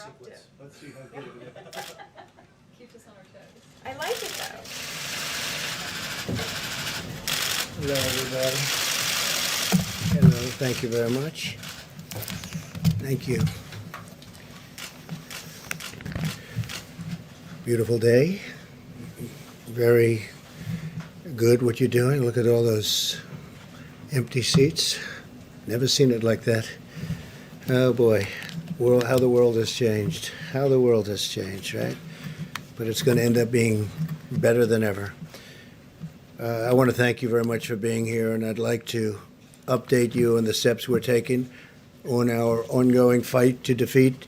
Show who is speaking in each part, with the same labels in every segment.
Speaker 1: sequence. Let's see how good it is.
Speaker 2: Keeps us on our toes.
Speaker 3: I like it though.
Speaker 4: Hello, everybody. Hello, thank you very much. Thank you. Beautiful day. Very good what you're doing. Look at all those empty seats. Never seen it like that. Oh boy, how the world has changed. How the world has changed, right? But it's going to end up being better than ever. I want to thank you very much for being here, and I'd like to update you on the steps we're taking on our ongoing fight to defeat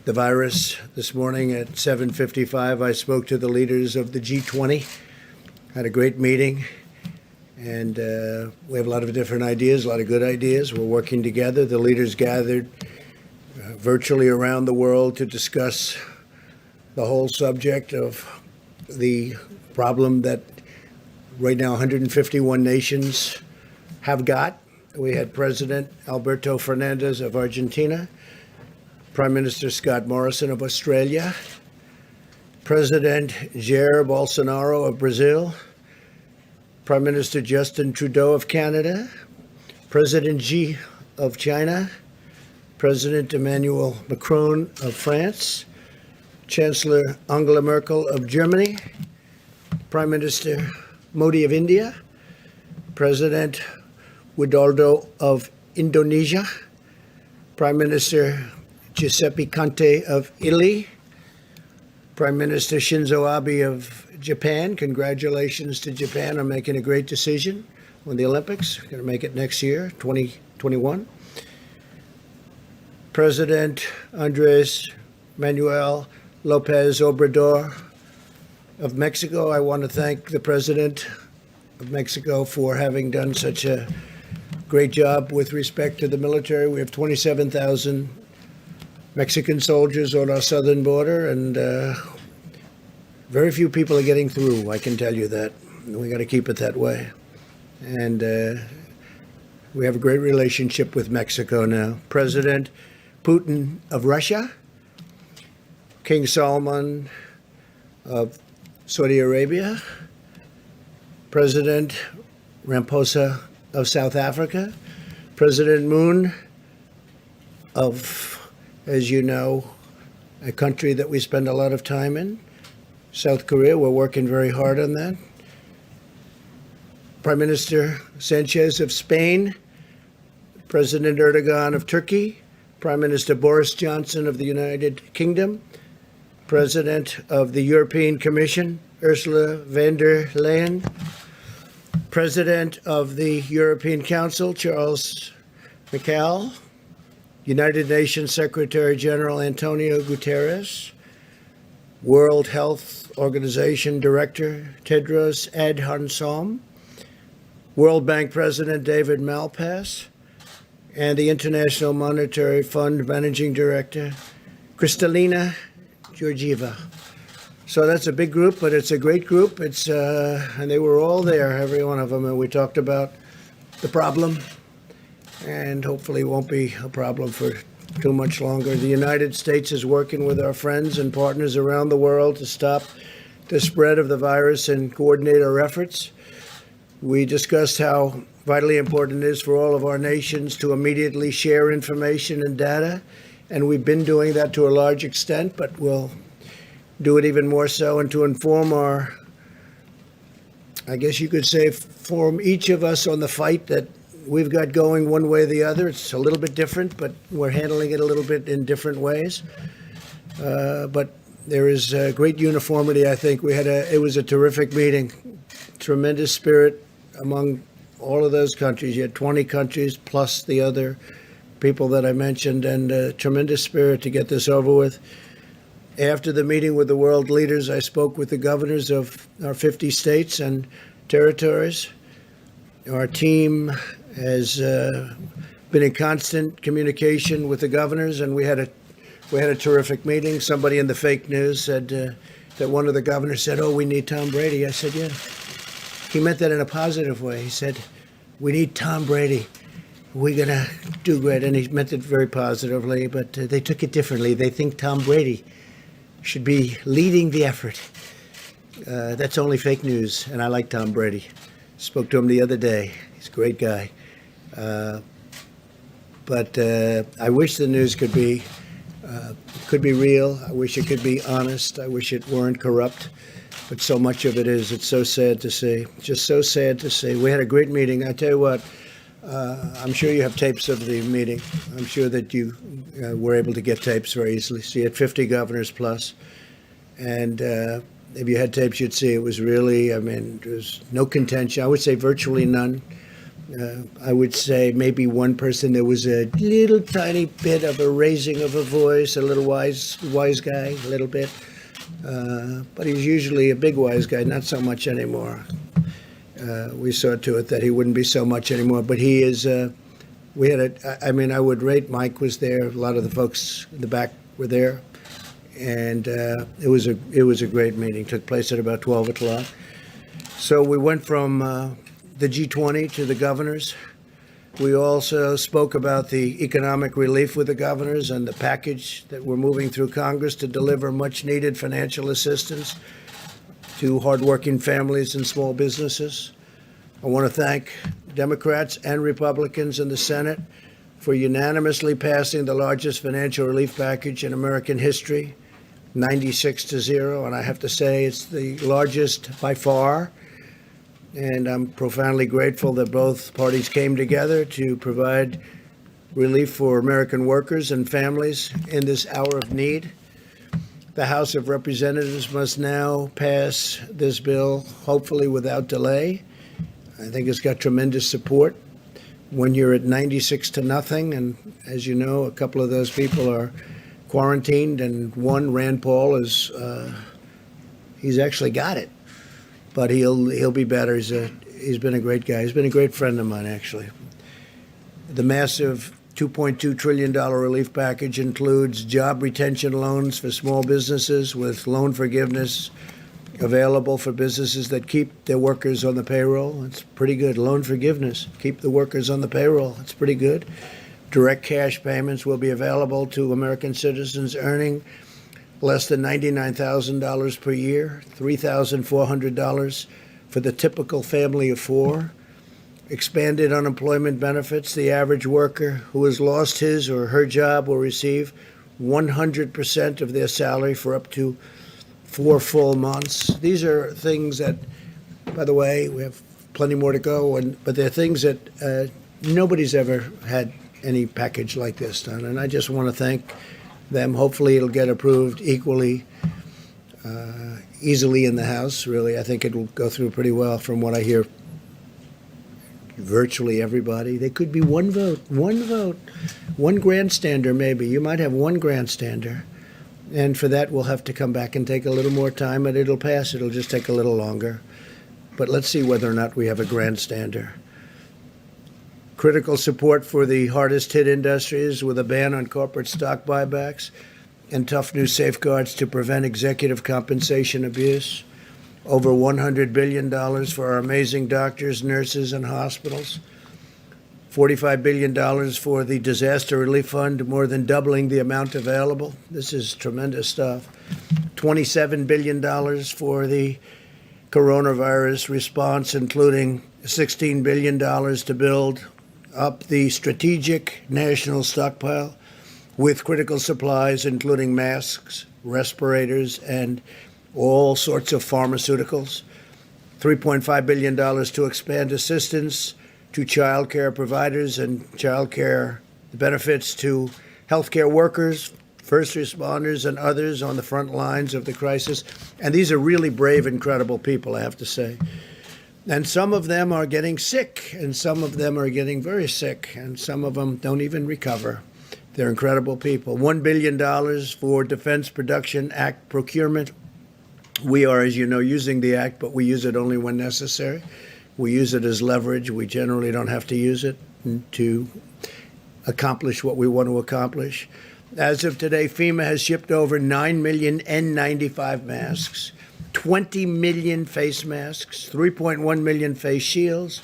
Speaker 4: the virus. This morning at 7:55, I spoke to the leaders of the G20, had a great meeting, and we have a lot of different ideas, a lot of good ideas. We're working together. The leaders gathered virtually around the world to discuss the whole subject of the problem that right now 151 nations have got. We had President Alberto Fernandez of Argentina, Prime Minister Scott Morrison of Australia, President Jair Bolsonaro of Brazil, Prime Minister Justin Trudeau of Canada, President Xi of China, President Emmanuel Macron of France, Chancellor Angela Merkel of Germany, Prime Minister Modi of India, President Widodo of Indonesia, Prime Minister Giuseppe Conte of Italy, Prime Minister Shinzo Abe of Japan. Congratulations to Japan on making a great decision on the Olympics. Going to make it next year, 2021. President Andres Manuel Lopez Obrador of Mexico. I want to thank the President of Mexico for having done such a great job with respect to the military. We have 27,000 Mexican soldiers on our southern border, and very few people are getting through, I can tell you that. We got to keep it that way. And we have a great relationship with Mexico now. President Putin of Russia, King Salman of Saudi Arabia, President Ramaphosa of South Africa, President Moon of, as you know, a country that we spend a lot of time in, South Korea. We're working very hard on that. Prime Minister Sanchez of Spain, President Erdogan of Turkey, Prime Minister Boris Johnson of the United Kingdom, President of the European Commission, Ursula von der Leyen, President of the European Council, Charles Michel, United Nations Secretary General Antonio Guterres, World Health Organization Director Tedros Adhanom, World Bank President David Malpass, and the International Monetary Fund Managing Director Kristalina Georgieva. So that's a big group, but it's a great group. It's and they were all there, every one of them, and we talked about the problem, and hopefully it won't be a problem for too much longer. The United States is working with our friends and partners around the world to stop the spread of the virus and coordinate our efforts. We discussed how vitally important it is for all of our nations to immediately share information and data, and we've been doing that to a large extent, but we'll do it even more so, and to inform our, I guess you could say, inform each of us on the fight that we've got going one way or the other. It's a little bit different, but we're handling it a little bit in different ways. But there is great uniformity, I think. It was a terrific meeting, tremendous spirit among all of those countries. You had 20 countries plus the other people that I mentioned, and tremendous spirit to get this over with. After the meeting with the world leaders, I spoke with the governors of our 50 states and territories. Our team has been in constant communication with the governors, and we had a terrific meeting. Somebody in the fake news said that one of the governors said, "Oh, we need Tom Brady." I said, "Yeah." He meant that in a positive way. He said, "We need Tom Brady. we're going to do great. And he meant it very positively, but they took it differently. They think Tom Brady should be leading the effort. That's only fake news, and I like Tom Brady. Spoke to him the other day. He's a great guy. But I wish the news could be real. I wish it could be honest. I wish it weren't corrupt. But so much of it is. It's so sad to see. Just so sad to see. We had a great meeting. I tell you what, I'm sure you have tapes of the meeting. I'm sure that you were able to get tapes very easily. So you had 50 governors plus. And if you had tapes, you'd see it was really, there's no contention. I would say virtually none. I would say maybe one person, there was a little tiny bit of a raising of a voice, a little wise guy, a little bit. But he's usually a big wise guy, not so much anymore. We saw to it that he wouldn't be so much anymore. But he is, I would rate Mike was there. A lot of the folks in the back were there. And it was a great meeting. Took place at about 12 o'clock. So we went from the G20 to the governors. We also spoke about the economic relief with the governors and the package that we're moving through Congress to deliver much needed financial assistance to hardworking families and small businesses. I want to thank Democrats and Republicans in the Senate for unanimously passing the largest financial relief package in American history, 96-0. And I have to say it's the largest by far. And I'm profoundly grateful that both parties came together to provide relief for American workers and families in this hour of need. The House of Representatives must now pass this bill, hopefully without delay. I think it's got tremendous support. When you're at 96-0, and as you know, a couple of those people are quarantined, and one, Rand Paul, he's actually got it. But he'll be better. He's been a great guy. He's been a great friend of mine, actually. The massive $2.2 trillion relief package includes job retention loans for small businesses with loan forgiveness available for businesses that keep their workers on the payroll. It's pretty good. Loan forgiveness. Keep the workers on the payroll. It's pretty good. Direct cash payments will be available to American citizens earning less than $99,000 per year, $3,400 for the typical family of four. Expanded unemployment benefits. The average worker who has lost his or her job will receive 100% of their salary for up to 4 full months. These are things that, by the way, we have plenty more to go, but they're things that nobody's ever had any package like this done. And I just want to thank them. Hopefully it'll get approved equally easily in the House. Really, I think it will go through pretty well from what I hear. Virtually everybody. There could be one vote, one grandstander maybe. You might have one grandstander. And for that, we'll have to come back and take a little more time, and it'll pass. It'll just take a little longer. But let's see whether or not we have a grandstander. Critical support for the hardest hit industries with a ban on corporate stock buybacks and tough new safeguards to prevent executive compensation abuse. Over $100 billion for our amazing doctors, nurses, and hospitals. $45 billion for the Disaster Relief Fund, more than doubling the amount available. This is tremendous stuff. $27 billion for the coronavirus response, including $16 billion to build up the strategic national stockpile with critical supplies, including masks, respirators, and all sorts of pharmaceuticals. $3.5 billion to expand assistance to child care providers and child care benefits to healthcare workers, first responders, and others on the front lines of the crisis. And these are really brave, incredible people, I have to say. And some of them are getting sick, and some of them are getting very sick, and some of them don't even recover. They're incredible people. $1 billion for Defense Production Act procurement. We are, as you know, using the act, but we use it only when necessary. We use it as leverage. We generally don't have to use it to accomplish what we want to accomplish. As of today, FEMA has shipped over 9 million N95 masks, 20 million face masks, 3.1 million face shields,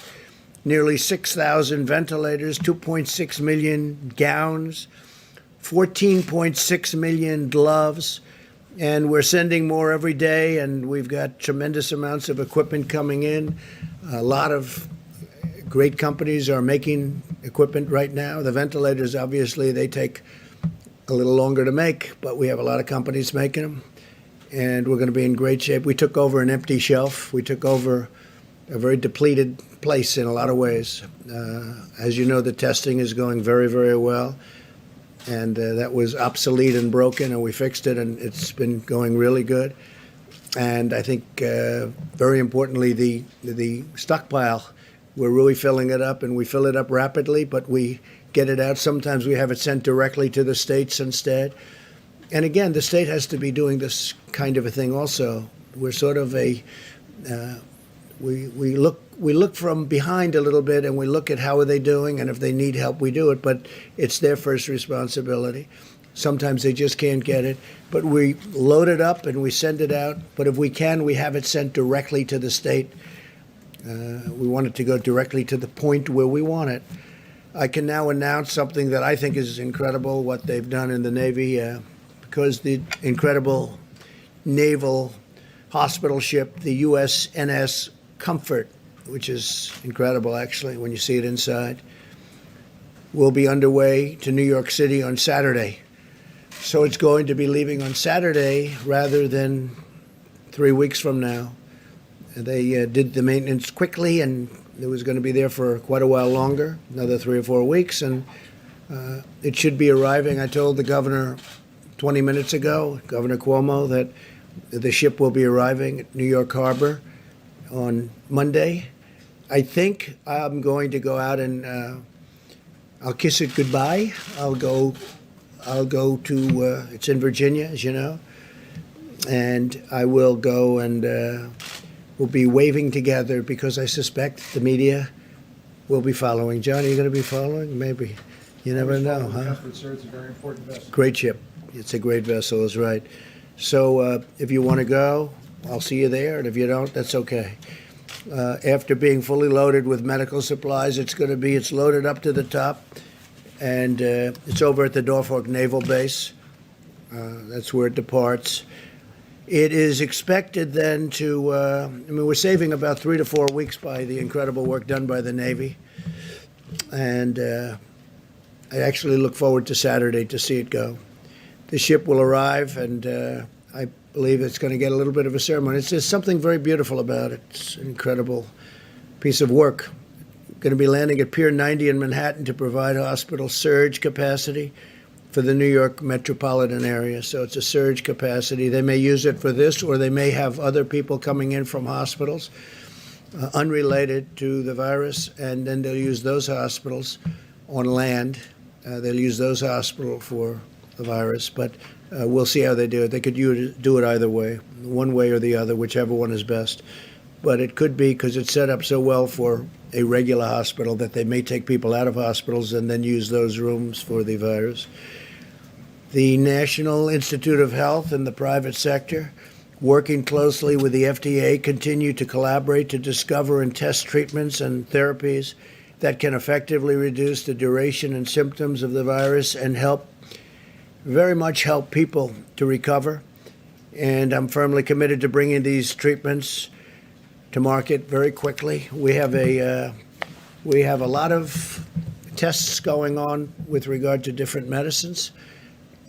Speaker 4: nearly 6,000 ventilators, 2.6 million gowns, 14.6 million gloves, and we're sending more every day, and we've got tremendous amounts of equipment coming in. A lot of great companies are making equipment right now. The ventilators, obviously, they take a little longer to make, but we have a lot of companies making them, and we're going to be in great shape. We took over an empty shelf. We took over a very depleted place in a lot of ways. As you know, the testing is going very, very well, and that was obsolete and broken, and we fixed it, and it's been going really good. And I think, very importantly, the stockpile, we're really filling it up, and we fill it up rapidly, but we get it out. Sometimes we have it sent directly to the states instead. And again, the state has to be doing this kind of a thing also. We're sort of we look from behind a little bit, and we look at how are they doing, and if they need help, we do it. But it's their first responsibility. Sometimes they just can't get it. But we load it up and we send it out. But if we can, we have it sent directly to the state. We want it to go directly to the point where we want it. I can now announce something that I think is incredible, what they've done in the Navy, because the incredible naval hospital ship, the USNS Comfort, which is incredible, actually, when you see it inside, will be underway to New York City on Saturday. So it's going to be leaving on Saturday rather than 3 weeks from now. They did the maintenance quickly, and it was going to be there for quite a while longer, another 3 or 4 weeks, and it should be arriving. I told the governor 20 minutes ago, Governor Cuomo, that the ship will be arriving at New York Harbor on Monday. I think I'm going to go out and I'll kiss it goodbye. I'll go to, it's in Virginia, as you know, and I will go and we'll be waving together because I suspect the media will be following. John, are you going to be following? Maybe. You never know, huh?
Speaker 1: Comfort, sir, it's a very important vessel.
Speaker 4: Great ship. It's a great vessel, is right. So if you want to go, I'll see you there, and if you don't, that's okay. After being fully loaded with medical supplies, it's loaded up to the top, and it's over at the Norfolk Naval Base. That's where it departs. It is expected then to, we're saving about 3 to 4 weeks by the incredible work done by the Navy. And I actually look forward to Saturday to see it go. The ship will arrive, and I believe it's going to get a little bit of a ceremony. There's something very beautiful about it. It's an incredible piece of work. Going to be landing at Pier 90 in Manhattan to provide hospital surge capacity for the New York metropolitan area. So it's a surge capacity. They may use it for this, or they may have other people coming in from hospitals unrelated to the virus, and then they'll use those hospitals on land. They'll use those hospitals for the virus, but we'll see how they do it. They could do it either way, one way or the other, whichever one is best. But it could be, because it's set up so well for a regular hospital, that they may take people out of hospitals and then use those rooms for the virus. The National Institute of Health and the private sector, working closely with the FDA, continue to collaborate to discover and test treatments and therapies that can effectively reduce the duration and symptoms of the virus and very much help people to recover. And I'm firmly committed to bringing these treatments to market very quickly. We have a lot of tests going on with regard to different medicines.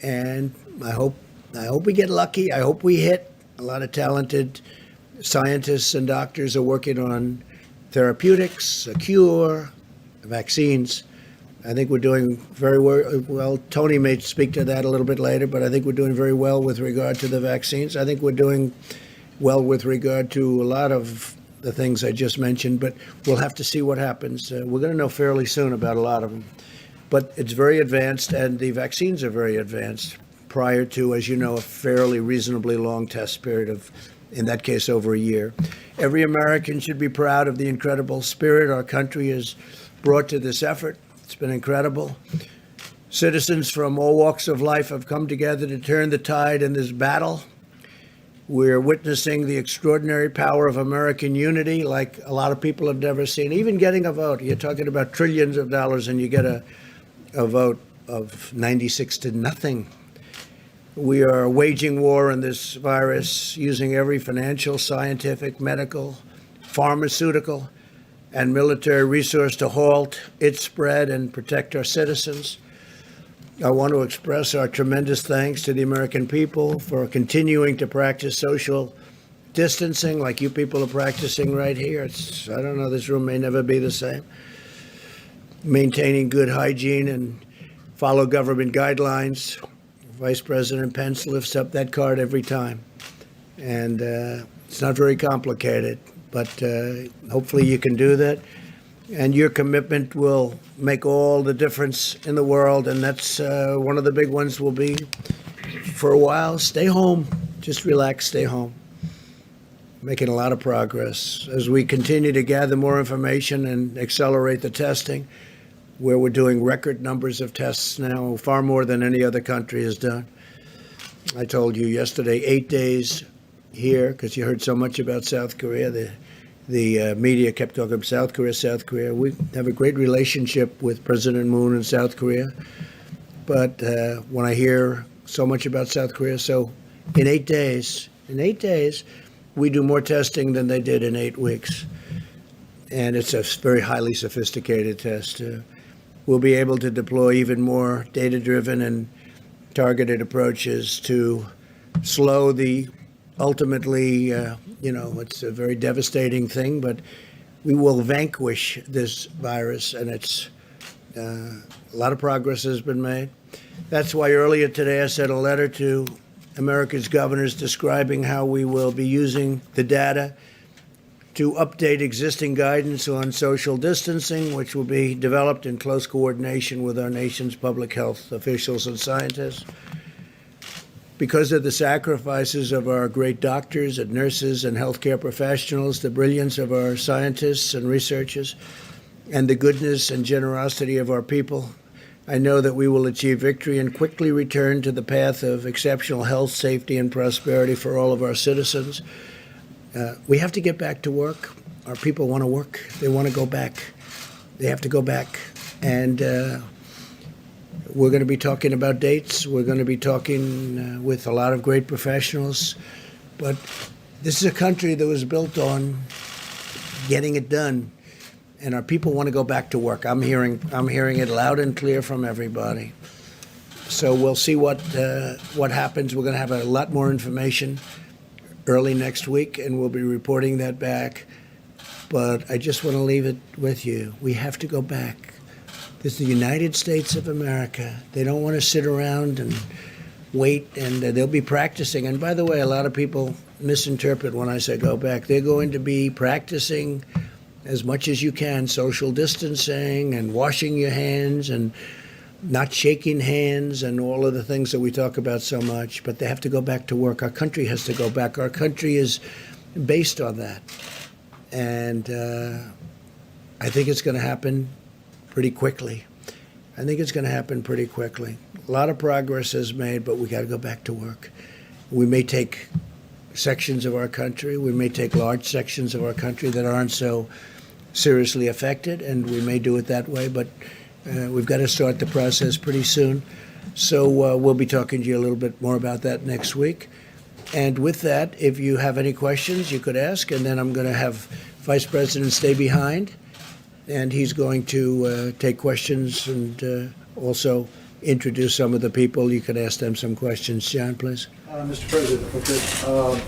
Speaker 4: And I hope we get lucky. I hope we hit. A lot of talented scientists and doctors are working on therapeutics, a cure, vaccines. I think we're doing very well. Tony may speak to that a little bit later, but I think we're doing very well with regard to the vaccines. I think we're doing well with regard to a lot of the things I just mentioned, but we'll have to see what happens. We're going to know fairly soon about a lot of them. But it's very advanced, and the vaccines are very advanced prior to, as you know, a fairly reasonably long test period of, in that case, over a year. Every American should be proud of the incredible spirit our country has brought to this effort. It's been incredible. Citizens from all walks of life have come together to turn the tide in this battle. We're witnessing the extraordinary power of American unity like a lot of people have never seen. Even getting a vote. You're talking about trillions of dollars and you get a vote of 96 to nothing. We are waging war on this virus using every financial, scientific, medical, pharmaceutical, and military resource to halt its spread and protect our citizens. I want to express our tremendous thanks to the American people for continuing to practice social distancing like you people are practicing right here. I don't know, this room may never be the same. Maintaining good hygiene and follow government guidelines. Vice President Pence lifts up that card every time. And it's not very complicated, but hopefully you can do that. And your commitment will make all the difference in the world. And that's one of the big ones will be, for a while, stay home. Just relax, stay home. Making a lot of progress. As we continue to gather more information and accelerate the testing, where we're doing record numbers of tests now, far more than any other country has done. I told you yesterday, 8 days here, because you heard so much about South Korea. The media kept talking about South Korea, South Korea. We have a great relationship with President Moon in South Korea. But when I hear so much about South Korea, so in 8 days, we do more testing than they did in 8 weeks. And it's a very highly sophisticated test. We'll be able to deploy even more data-driven and targeted approaches to slow the ultimately, it's a very devastating thing, but we will vanquish this virus, and it's a lot of progress has been made. That's why earlier today I sent a letter to America's governors describing how we will be using the data to update existing guidance on social distancing, which will be developed in close coordination with our nation's public health officials and scientists. Because of the sacrifices of our great doctors and nurses and healthcare professionals, the brilliance of our scientists and researchers, and the goodness and generosity of our people, I know that we will achieve victory and quickly return to the path of exceptional health, safety, and prosperity for all of our citizens. We have to get back to work. Our people want to work. They want to go back. They have to go back. And we're going to be talking about dates. We're going to be talking with a lot of great professionals. But this is a country that was built on getting it done. And our people want to go back to work. I'm hearing it loud and clear from everybody. So we'll see what happens. We're going to have a lot more information early next week, and we'll be reporting that back. But I just want to leave it with you. We have to go back. This is the United States of America. They don't want to sit around and wait, and they'll be practicing. And by the way, a lot of people misinterpret when I say go back. They're going to be practicing as much as you can, social distancing and washing your hands and not shaking hands and all of the things that we talk about so much, but they have to go back to work. Our country has to go back. Our country is based on that. And I think it's going to happen pretty quickly. A lot of progress is made, but we got to go back to work. We may take sections of our country, we may take large sections of our country that aren't so seriously affected, and we may do it that way, but we've got to start the process pretty soon. So we'll be talking to you a little bit more about that next week. And with that, if you have any questions, you could ask, and then I'm going to have Vice President stay behind, and he's going to take questions and also introduce some of the people. You can ask them some questions. John, please.
Speaker 1: Mr. President, if I could,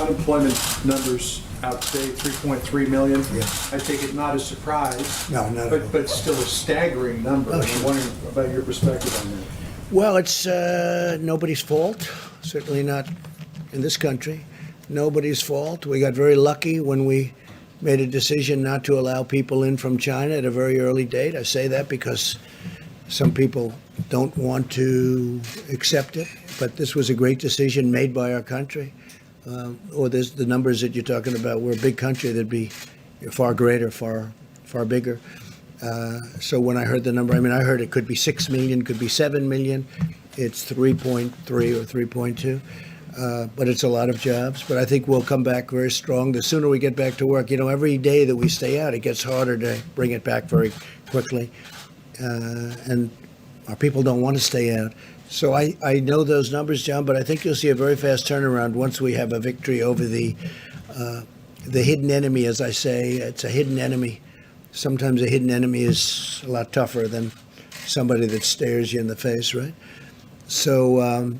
Speaker 1: unemployment numbers out today, 3.3 million.
Speaker 4: Yeah.
Speaker 1: I take it not a surprise.
Speaker 4: No, not at all.
Speaker 1: But still a staggering number.
Speaker 4: Oh,
Speaker 1: I'm
Speaker 4: sure.
Speaker 1: wondering about your perspective on that.
Speaker 4: Well, it's nobody's fault, certainly not in this country. Nobody's fault. We got very lucky when we made a decision not to allow people in from China at a very early date. I say that because some people don't want to accept it, but this was a great decision made by our country. Or there's the numbers that you're talking about. We're a big country. That'd be far greater, far bigger. So when I heard the number, I heard it could be 6 million, could be 7 million. It's 3.3 or 3.2. but it's a lot of jobs. But I think we'll come back very strong. The sooner we get back to work, every day that we stay out, it gets harder to bring it back very quickly. And our people don't want to stay out. So I know those numbers, John, but I think you'll see a very fast turnaround once we have a victory over the hidden enemy, as I say. It's a hidden enemy. Sometimes a hidden enemy is a lot tougher than somebody that stares you in the face, right? So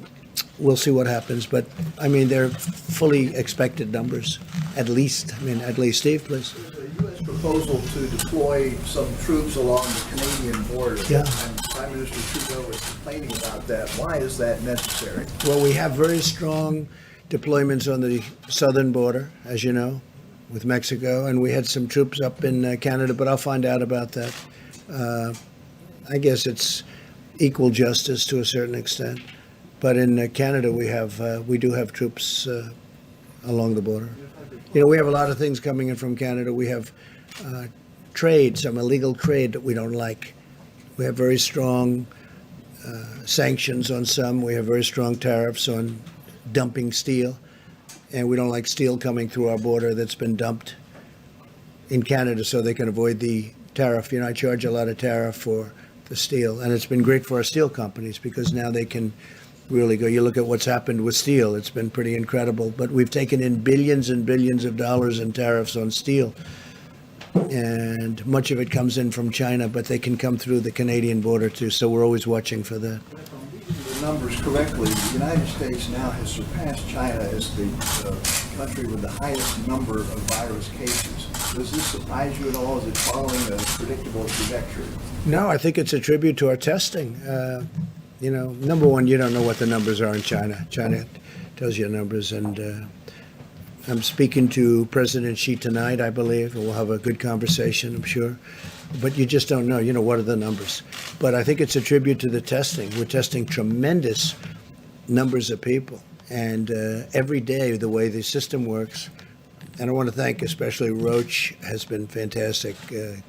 Speaker 4: we'll see what happens. But, I mean, they're fully expected numbers, at least. Steve, please.
Speaker 3: The U.S. proposal to deploy some troops along the Canadian border.
Speaker 4: Yeah.
Speaker 3: And Prime Minister Trudeau was complaining about that. Why is that necessary?
Speaker 4: Well, we have very strong deployments on the southern border, as you know, with Mexico, and we had some troops up in Canada, but I'll find out about that. I guess it's equal justice to a certain extent, but in Canada we do have troops along the border. We have a lot of things coming in from Canada. We have trade, some illegal trade that we don't like. We have very strong sanctions on some. We have very strong tariffs on dumping steel. And we don't like steel coming through our border that's been dumped in Canada so they can avoid the tariff. I charge a lot of tariff for the steel. And it's been great for our steel companies because now they can really go. You look at what's happened with steel. It's been pretty incredible. But we've taken in billions and billions of dollars in tariffs on steel. And much of it comes in from China, but they can come through the Canadian border too. So we're always watching for that.
Speaker 3: If I'm reading the numbers correctly, the United States now has surpassed China as the country with the highest number of virus cases. Does this surprise you at all? Is it following a predictable trajectory?
Speaker 4: No, I think it's a tribute to our testing. Number one, you don't know what the numbers are in China. China tells you numbers, and I'm speaking to President Xi tonight, I believe, and we'll have a good conversation, I'm sure. But you just don't know, what are the numbers? But I think it's a tribute to the testing. We're testing tremendous numbers of people. And every day, the way the system works, and I want to thank especially Roche, has been fantastic,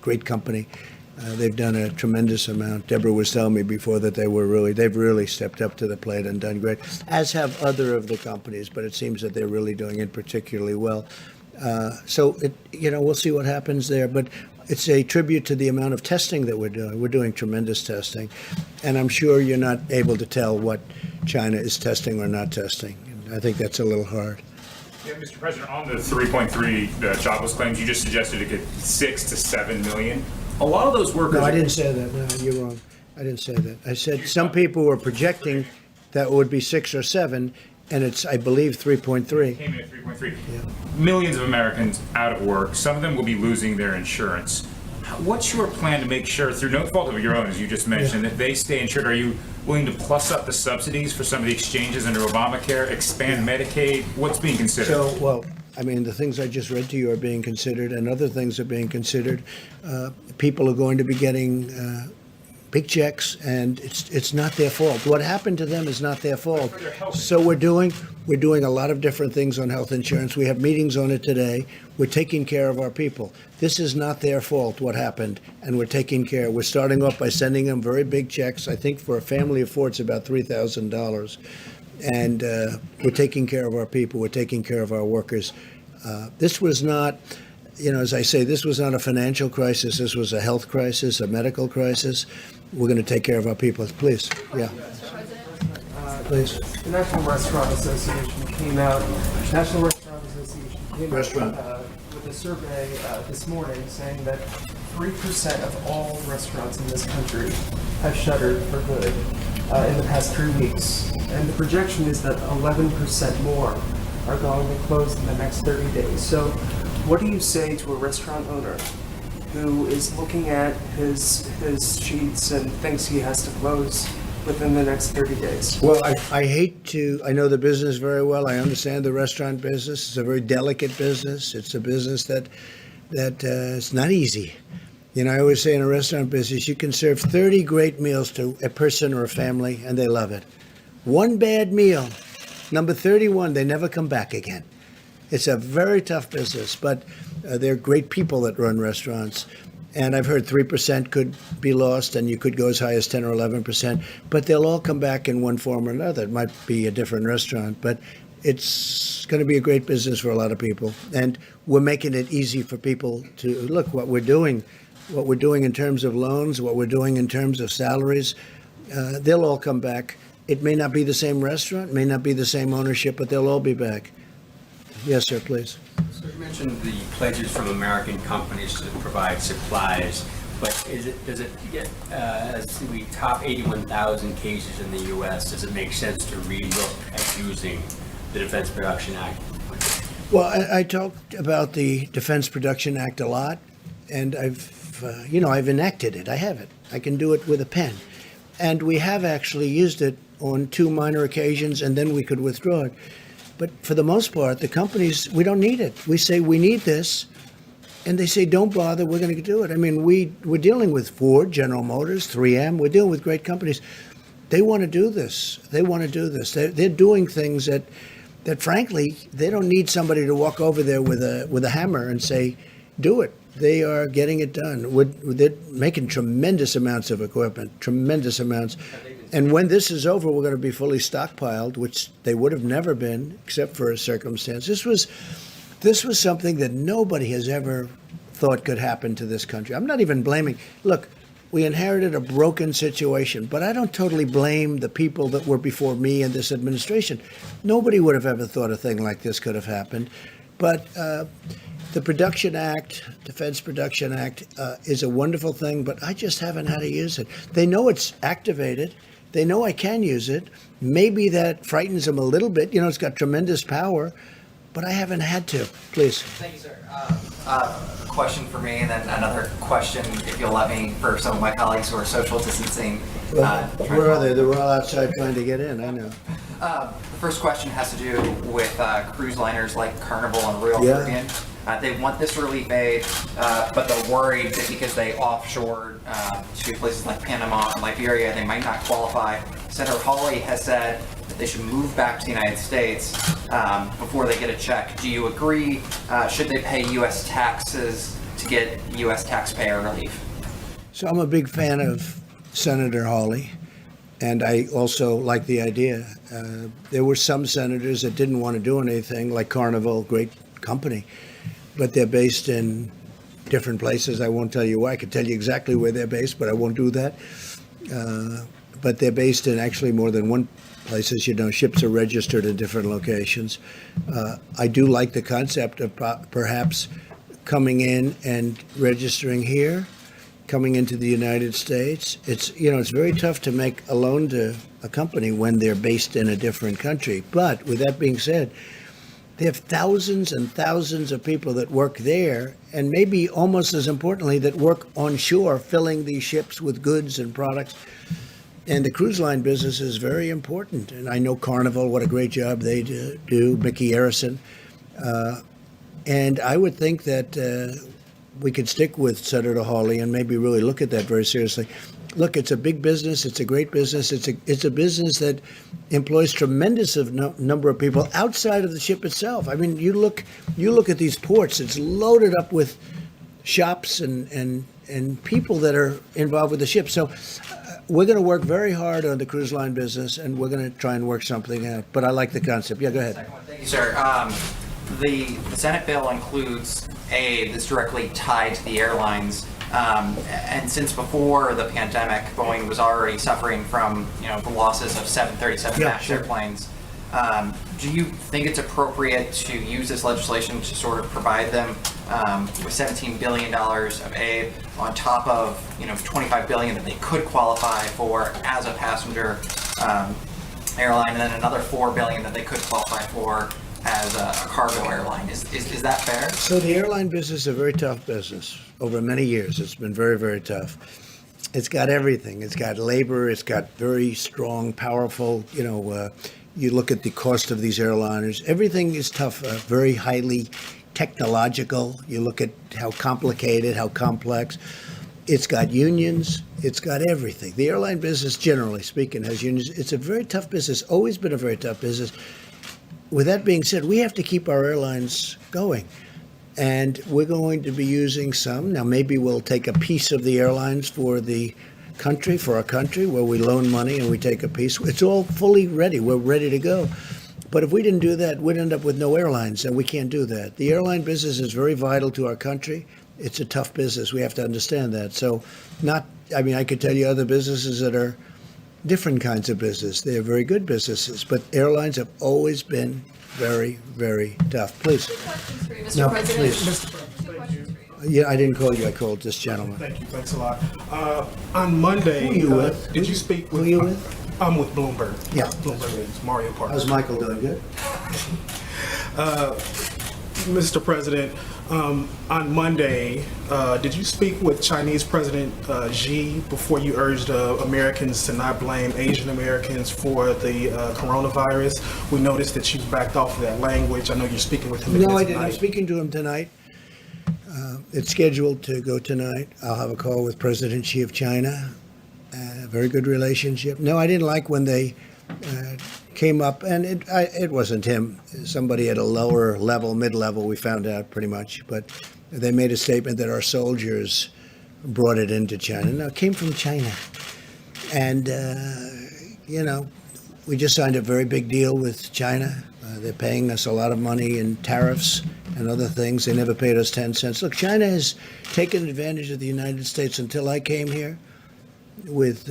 Speaker 4: great company. They've done a tremendous amount. Deborah was telling me before that they've really stepped up to the plate and done great, as have other of the companies, but it seems that they're really doing it particularly well. We'll see what happens there, but it's a tribute to the amount of testing that we're doing. We're doing tremendous testing, and I'm sure you're not able to tell what China is testing or not testing. I think that's a little hard.
Speaker 5: Yeah, Mr. President, on the 3.3 jobless claims, you just suggested it could 6 to 7 million. A lot of those workers.
Speaker 4: No, I didn't say that. No, you're wrong. I didn't say that. I said some people were projecting that it would be 6 or 7, and it's, I believe, 3.3.
Speaker 5: Came in at 3.3.
Speaker 4: Yeah.
Speaker 5: Millions of Americans out of work. Some of them will be losing their insurance. What's your plan to make sure, through no fault of your own, as you just mentioned, that they stay insured? Are you willing to plus up the subsidies for some of the exchanges under Obamacare, expand Medicaid? What's being considered?
Speaker 4: The things I just read to you are being considered, and other things are being considered. People are going to be getting big checks, and it's not their fault. What happened to them is not their fault. So we're doing a lot of different things on health insurance. We have meetings on it today. We're taking care of our people. This is not their fault, what happened, and we're taking care. We're starting off by sending them very big checks. I think for a family of 4, it's about $3,000. And we're taking care of our people. We're taking care of our workers. This was not, as I say, this was not a financial crisis. This was a health crisis, a medical crisis. We're going to take care of our people. Please. Yeah. Please.
Speaker 6: The National Restaurant Association came out with a survey this morning saying that 3% of all restaurants in this country have shuttered for good in the past 3 weeks. And the projection is that 11% more are going to close in the next 30 days. So what do you say to a restaurant owner who is looking at his sheets and thinks he has to close within the next 30 days?
Speaker 4: Well, I know the business very well. I understand the restaurant business. It's a very delicate business. It's a business that it's not easy. I always say in a restaurant business, you can serve 30 great meals to a person or a family, and they love it. One bad meal, number 31, they never come back again. It's a very tough business, but they're great people that run restaurants. And I've heard 3% could be lost, and you could go as high as 10 or 11%, but they'll all come back in one form or another. It might be a different restaurant, but it's going to be a great business for a lot of people. And we're making it easy for people to look what we're doing in terms of loans, what we're doing in terms of salaries. They'll all come back. It may not be the same restaurant, may not be the same ownership, but they'll all be back. Yes, sir, please.
Speaker 7: So you mentioned the pledges from American companies to provide supplies, but does it get, as we top 81,000 cases in the U.S., does it make sense to relook at using the Defense Production Act?
Speaker 4: Well, I talked about the Defense Production Act a lot, and I've enacted it. I have it. I can do it with a pen. And we have actually used it on 2 minor occasions, and then we could withdraw it. But for the most part, the companies, we don't need it. We say, we need this, and they say, don't bother, we're going to do it. I mean, we're dealing with Ford, General Motors, 3M. We're dealing with great companies. They want to do this. They want to do this. They're doing things that frankly, they don't need somebody to walk over there with a hammer and say, do it. They are getting it done. They're making tremendous amounts of equipment, tremendous amounts. And when this is over, we're going to be fully stockpiled, which they would have never been, except for a circumstance. This was something that nobody has ever thought could happen to this country. I'm not even blaming. Look, we inherited a broken situation, but I don't totally blame the people that were before me and this administration. Nobody would have ever thought a thing like this could have happened. But the Production Act, Defense Production Act, is a wonderful thing, but I just haven't had to use it. They know it's activated. They know I can use it. Maybe that frightens them a little bit. It's got tremendous power, but I haven't had to. Please.
Speaker 8: Thank you, sir. A question for me, and then another question, if you'll let me, for some of my colleagues who are social distancing.
Speaker 4: Where are they? They're all outside trying to get in, I know.
Speaker 8: The first question has to do with cruise liners like Carnival and Royal
Speaker 4: Yeah.
Speaker 8: Caribbean. They want this relief aid, but they're worried that because they offshored to places like Panama and Liberia, they might not qualify. Senator Hawley has said that they should move back to the United States before they get a check. Do you agree? Should they pay U.S. taxes to get U.S. taxpayer relief?
Speaker 4: So I'm a big fan of Senator Hawley, and I also like the idea. There were some senators that didn't want to do anything, like Carnival, great company, but they're based in different places. I won't tell you why. I could tell you exactly where they're based, but I won't do that. But they're based in actually more than one places. Ships are registered in different locations. I do like the concept of perhaps coming in and registering here, coming into the United States. It's very tough to make a loan to a company when they're based in a different country. But with that being said, they have thousands and thousands of people that work there, and maybe almost as importantly, that work on shore, filling these ships with goods and products. And the cruise line business is very important. And I know Carnival, what a great job they do, Mickey Arison. And I would think that we could stick with Senator Hawley and maybe really look at that very seriously. Look, it's a big business. It's a great business. It's a business that employs tremendous number of people outside of the ship itself. I mean, you look at these ports. It's loaded up with shops and people that are involved with the ship. So we're going to work very hard on the cruise line business, and we're going to try and work something out. But I like the concept. Yeah, go ahead.
Speaker 8: Second one. Thank you, sir. The Senate bill includes aid that's directly tied to the airlines. And since before the pandemic, Boeing was already suffering from the losses of 737 MAX airplanes. Do you think it's appropriate to use this legislation to sort of provide them with $17 billion of aid on top of $25 billion that they could qualify for as a passenger airline, and then another $4 billion that they could qualify for as a cargo airline? Is that fair?
Speaker 4: So the airline business is a very tough business. Over many years, it's been very, very tough. It's got everything. It's got labor. It's got very strong, powerful, you look at the cost of these airliners. Everything is tough, very highly technological. You look at how complicated, how complex. It's got unions. It's got everything. The airline business, generally speaking, has unions. It's a very tough business, always been a very tough business. With that being said, we have to keep our airlines going. And we're going to be using some. Now, maybe we'll take a piece of the airlines for our country, where we loan money and we take a piece. It's all fully ready. We're ready to go. But if we didn't do that, we'd end up with no airlines, and we can't do that. The airline business is very vital to our country. It's a tough business. We have to understand that. So, I could tell you other businesses that are different kinds of business. They're very good businesses, but airlines have always been very, very tough. Please.
Speaker 2: Two questions for you, Mr.
Speaker 4: No,
Speaker 2: President.
Speaker 4: please.
Speaker 2: Two questions for you.
Speaker 4: Yeah, I didn't call you. I called this gentleman.
Speaker 9: Thank you. Thanks a lot. On Monday,
Speaker 4: Who are you with?
Speaker 9: did you speak
Speaker 4: Who
Speaker 9: with?
Speaker 4: are you with?
Speaker 9: I'm with Bloomberg.
Speaker 4: Yeah.
Speaker 9: Bloomberg News, Mario Parker.
Speaker 4: How's Michael doing? Good?
Speaker 9: Mr. President, on Monday, did you speak with Chinese President Xi before you urged Americans to not blame Asian Americans for the coronavirus? We noticed that you backed off of that language. I know you're speaking with him
Speaker 4: No,
Speaker 9: again
Speaker 4: I didn't. I'm
Speaker 9: tonight.
Speaker 4: speaking to him tonight. It's scheduled to go tonight. I'll have a call with President Xi of China. Very good relationship. No, I didn't like when they came up, and it wasn't him. Somebody at a lower level, mid-level, we found out pretty much. But they made a statement that our soldiers brought it into China. No, it came from China. And, we just signed a very big deal with China. They're paying us a lot of money in tariffs and other things. They never paid us 10 cents. Look, China has taken advantage of the United States until I came here with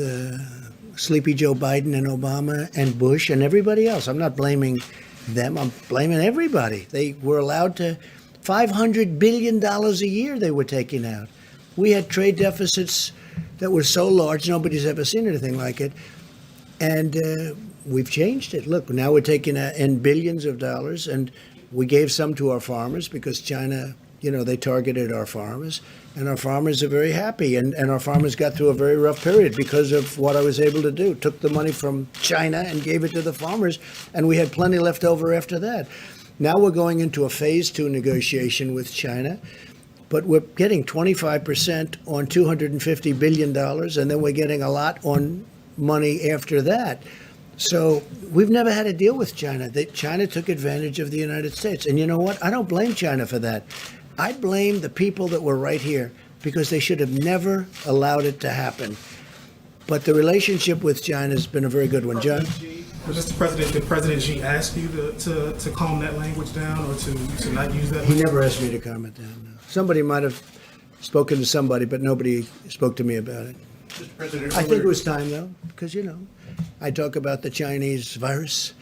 Speaker 4: Sleepy Joe Biden and Obama and Bush and everybody else. I'm not blaming them. I'm blaming everybody. They were allowed to $500 billion a year they were taking out. We had trade deficits that were so large, nobody's ever seen anything like it. And we've changed it. Look, now we're taking in billions of dollars, and we gave some to our farmers because China, they targeted our farmers, and our farmers are very happy. And our farmers got through a very rough period because of what I was able to do. Took the money from China and gave it to the farmers, and we had plenty left over after that. Now we're going into a phase 2 negotiation with China, but we're getting 25% on $250 billion, and then we're getting a lot on money after that. So we've never had a deal with China. China took advantage of the United States. And you know what? I don't blame China for that. I blame the people that were right here because they should have never allowed it to happen. But the relationship with China has been a very good one. John?
Speaker 9: Mr. President, did President Xi ask you to calm that language down or to not use that
Speaker 4: He
Speaker 9: language?
Speaker 4: never asked me to comment on that. Somebody might have spoken to somebody, but nobody spoke to me about it.
Speaker 3: Mr. President,
Speaker 4: I think it was time, though, because, I talk about the Chinese virus,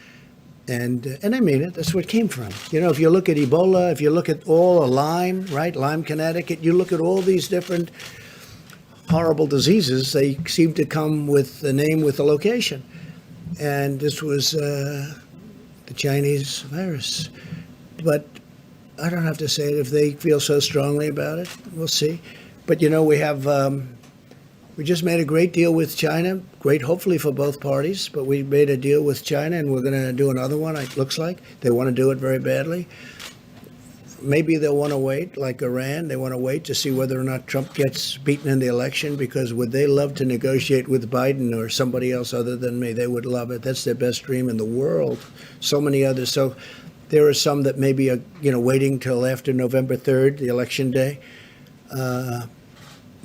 Speaker 4: and I mean it. That's where it came from. If you look at Ebola, if you look at Lyme, right? Lyme, Connecticut, you look at all these different horrible diseases, they seem to come with the name, with the location. And this was the Chinese virus. But I don't have to say it if they feel so strongly about it. We'll see. But, we have... We just made a great deal with China, great hopefully for both parties, but we made a deal with China and we're going to do another one, it looks like. They want to do it very badly. Maybe they'll want to wait, like Iran. They want to wait to see whether or not Trump gets beaten in the election, because would they love to negotiate with Biden or somebody else other than me? They would love it. That's their best dream in the world. So many others. So there are some that maybe are, waiting till after November 3rd, the election day.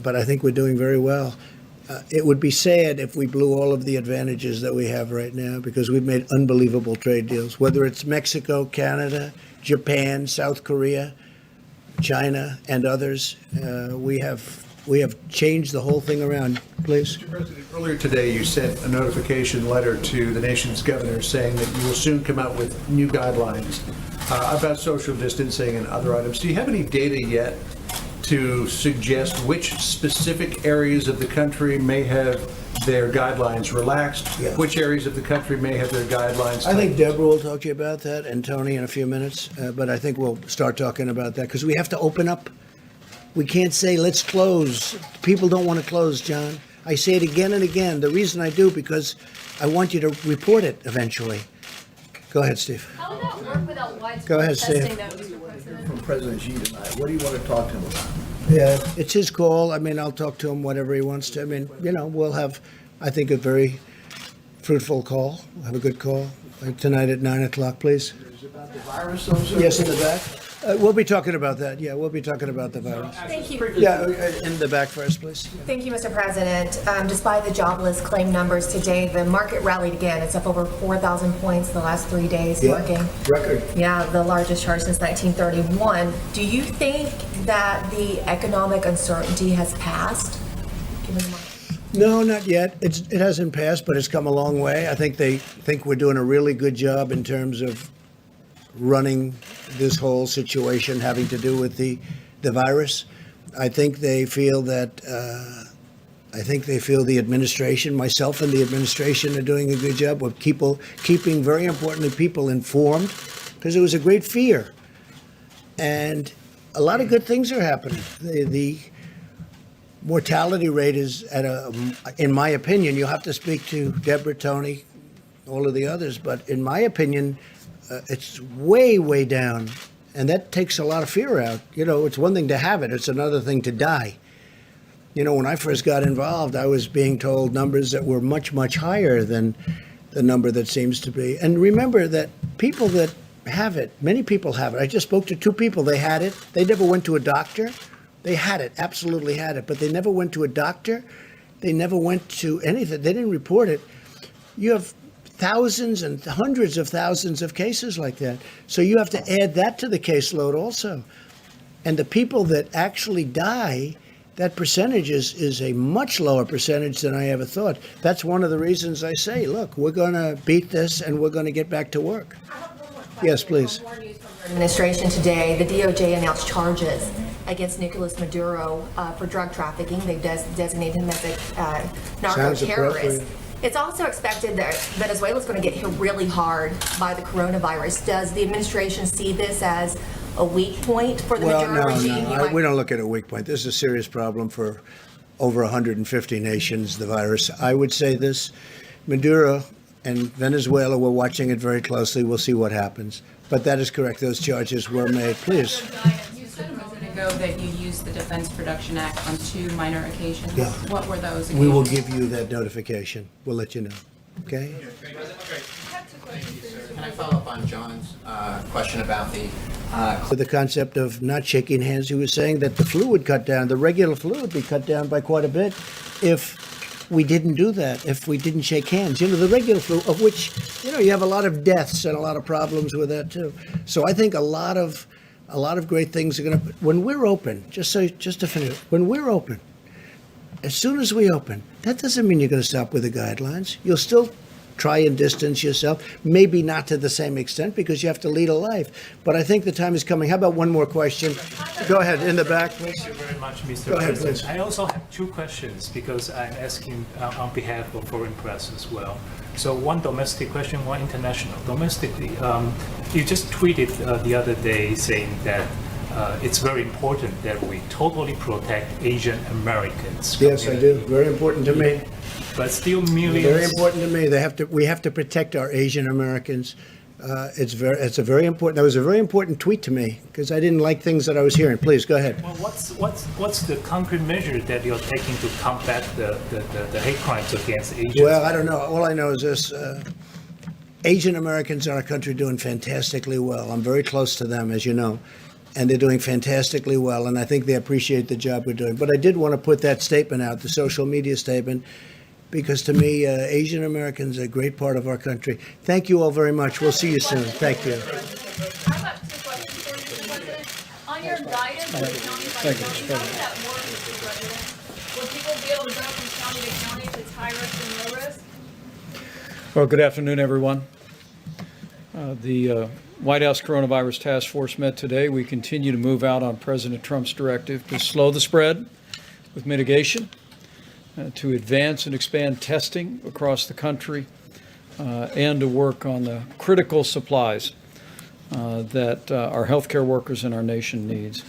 Speaker 4: But I think we're doing very well. It would be sad if we blew all of the advantages that we have right now, because we've made unbelievable trade deals, whether it's Mexico, Canada, Japan, South Korea, China, and others. We have changed the whole thing around. Please.
Speaker 1: Mr. President, earlier today, you sent a notification letter to the nation's governors saying that you will soon come out with new guidelines about social distancing and other items. Do you have any data yet to suggest which specific areas of the country may have their guidelines relaxed,
Speaker 4: Yeah.
Speaker 1: which areas of the country may have their guidelines
Speaker 4: I think
Speaker 1: tightened?
Speaker 4: Deborah will talk to you about that, and Tony in a few minutes. But I think we'll start talking about that because we have to open up. We can't say, let's close. People don't want to close, John. I say it again and again. The reason I do, because I want you to report it eventually. Go ahead, Steve.
Speaker 2: How would that work without
Speaker 4: Go
Speaker 2: widespread
Speaker 4: ahead, Steve.
Speaker 2: testing, though, Mr. President?
Speaker 3: from President Xi tonight, what do you want to talk to him about?
Speaker 4: Yeah, it's his call. I mean, I'll talk to him whatever he wants to. I mean, we'll have, I think, a very fruitful call. Have a good call tonight at 9 o'clock, please.
Speaker 3: Is it about the virus, though, sir?
Speaker 4: Yes, in the back. We'll be talking about that. Yeah, we'll be talking about the virus.
Speaker 10: Thank you.
Speaker 4: Yeah, in the back first, please.
Speaker 10: Thank you, Mr. President. Despite the jobless claim numbers today, the market rallied again. It's up over 4,000 points the last 3 days, marking,
Speaker 4: Record.
Speaker 10: yeah, the largest charge since 1931. Do you think that the economic uncertainty has passed? Given the market?
Speaker 4: No, not yet. It hasn't passed, but it's come a long way. I think they think we're doing a really good job in terms of running this whole situation having to do with the virus. I think they feel that the administration, myself and the administration, are doing a good job of keeping, very importantly, people informed, because it was a great fear. And a lot of good things are happening. The mortality rate is in my opinion, you'll have to speak to Deborah, Tony, all of the others, but in my opinion, it's way, way down. And that takes a lot of fear out. You know, it's one thing to have it. It's another thing to die. You know, when I first got involved, I was being told numbers that were much, much higher than the number that seems to be. And remember that people that have it, many people have it. I just spoke to 2 people. They had it. They never went to a doctor. They had it, absolutely had it. But they never went to a doctor. They never went to anything. They didn't report it. You have thousands and hundreds of thousands of cases like that. So you have to add that to the caseload also. And the people that actually die, that percentage is a much lower percentage than I ever thought. That's one of the reasons I say, look, we're going to beat this and we're going to get back to work. Yes, please.
Speaker 10: More news from your administration today. The DOJ announced charges against Nicolas Maduro for drug trafficking. They've designated him as a narco-terrorist. It's also expected that Venezuela is going to get hit really hard by the coronavirus. Does the administration see this as a weak point for the Maduro regime?
Speaker 4: No, we don't look at a weak point. This is a serious problem for over 150 nations, the virus. I would say this, Maduro and Venezuela, we're watching it very closely. We'll see what happens. But that is correct. Those charges were made. Please.
Speaker 11: You said a moment ago that you used the Defense Production Act on 2 minor occasions.
Speaker 4: Yeah.
Speaker 11: What were those occasions?
Speaker 4: We will give you that notification. We'll let you know. Okay?
Speaker 12: Can I follow up on John's question about
Speaker 4: The concept of not shaking hands, he was saying that the flu would cut down, the regular flu would be cut down by quite a bit if we didn't do that, if we didn't shake hands. You know, the regular flu, of which, you know, you have a lot of deaths and a lot of problems with that too. So I think a lot of great things are going to, when we're open, just to finish, when we're open, as soon as we open, that doesn't mean you're going to stop with the guidelines. You'll still try and distance yourself, maybe not to the same extent because you have to lead a life. But I think the time is coming. How about one more question? Go ahead, in the back, please.
Speaker 13: Thank you very much, Mr.
Speaker 4: Go ahead,
Speaker 13: President.
Speaker 4: please.
Speaker 13: I also have 2 questions because I'm asking on behalf of foreign press as well. So one domestic question, one international. Domestically, you just tweeted the other day saying that it's very important that we totally protect Asian Americans.
Speaker 4: Yes, I do. Very important to me.
Speaker 13: But still millions.
Speaker 4: Very important to me. We have to protect our Asian Americans. It's a very important. That was a very important tweet to me because I didn't like things that I was hearing. Please go ahead.
Speaker 13: Well, what's the concrete measure that you're taking to combat the hate crimes against Asians?
Speaker 4: Well, I don't know. All I know is this. Asian Americans in our country are doing fantastically well. I'm very close to them, as you know, and they're doing fantastically well, and I think they appreciate the job we're doing. But I did want to put that statement out, the social media statement, because to me, Asian Americans are a great part of our country. Thank you all very much. We'll see you soon. Thank you.
Speaker 2: I have 2 questions for you, Mr. President. On your guidance for county by county, how would that work, Mr. President? Will people be able to go from county to county if it's high risk and low risk?
Speaker 14: Well, good afternoon, everyone. The White House Coronavirus Task Force met today. We continue to move out on President Trump's directive to slow the spread with mitigation, to advance and expand testing across the country, and to work on the critical supplies that our healthcare workers in our nation needs.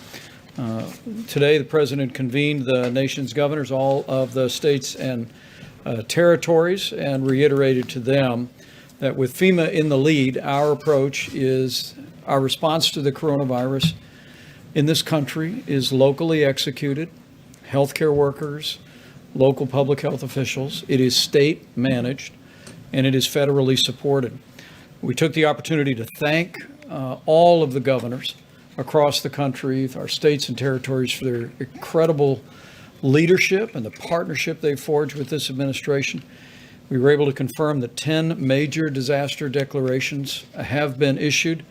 Speaker 14: Today, the President convened the nation's governors, all of the states and territories, and reiterated to them that with FEMA in the lead, our approach is, our response to the coronavirus in this country is locally executed, healthcare workers, local public health officials. It is state managed, and it is federally supported. We took the opportunity to thank all of the governors across the country, our states and territories, for their incredible leadership and the partnership they've forged with this administration. We were able to confirm that 10 major disaster declarations have been issued,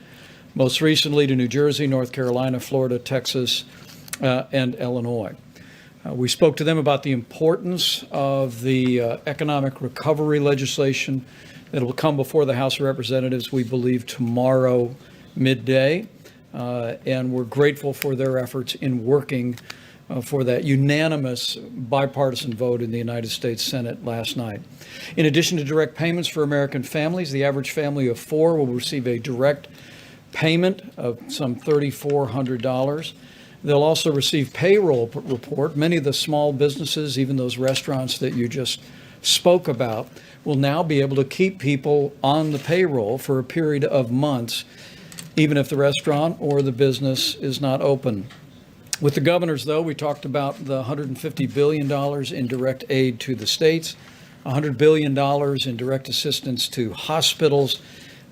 Speaker 14: most recently to New Jersey, North Carolina, Florida, Texas, and Illinois. We spoke to them about the importance of the economic recovery legislation that will come before the House of Representatives, we believe, tomorrow midday. And we're grateful for their efforts in working for that unanimous bipartisan vote in the United States Senate last night. In addition to direct payments for American families, the average family of 4 will receive a direct payment of some $3,400. They'll also receive payroll report. Many of the small businesses, even those restaurants that you just spoke about, will now be able to keep people on the payroll for a period of months, even if the restaurant or the business is not open. With the governors, though, we talked about the $150 billion in direct aid to the states, $100 billion in direct assistance to hospitals,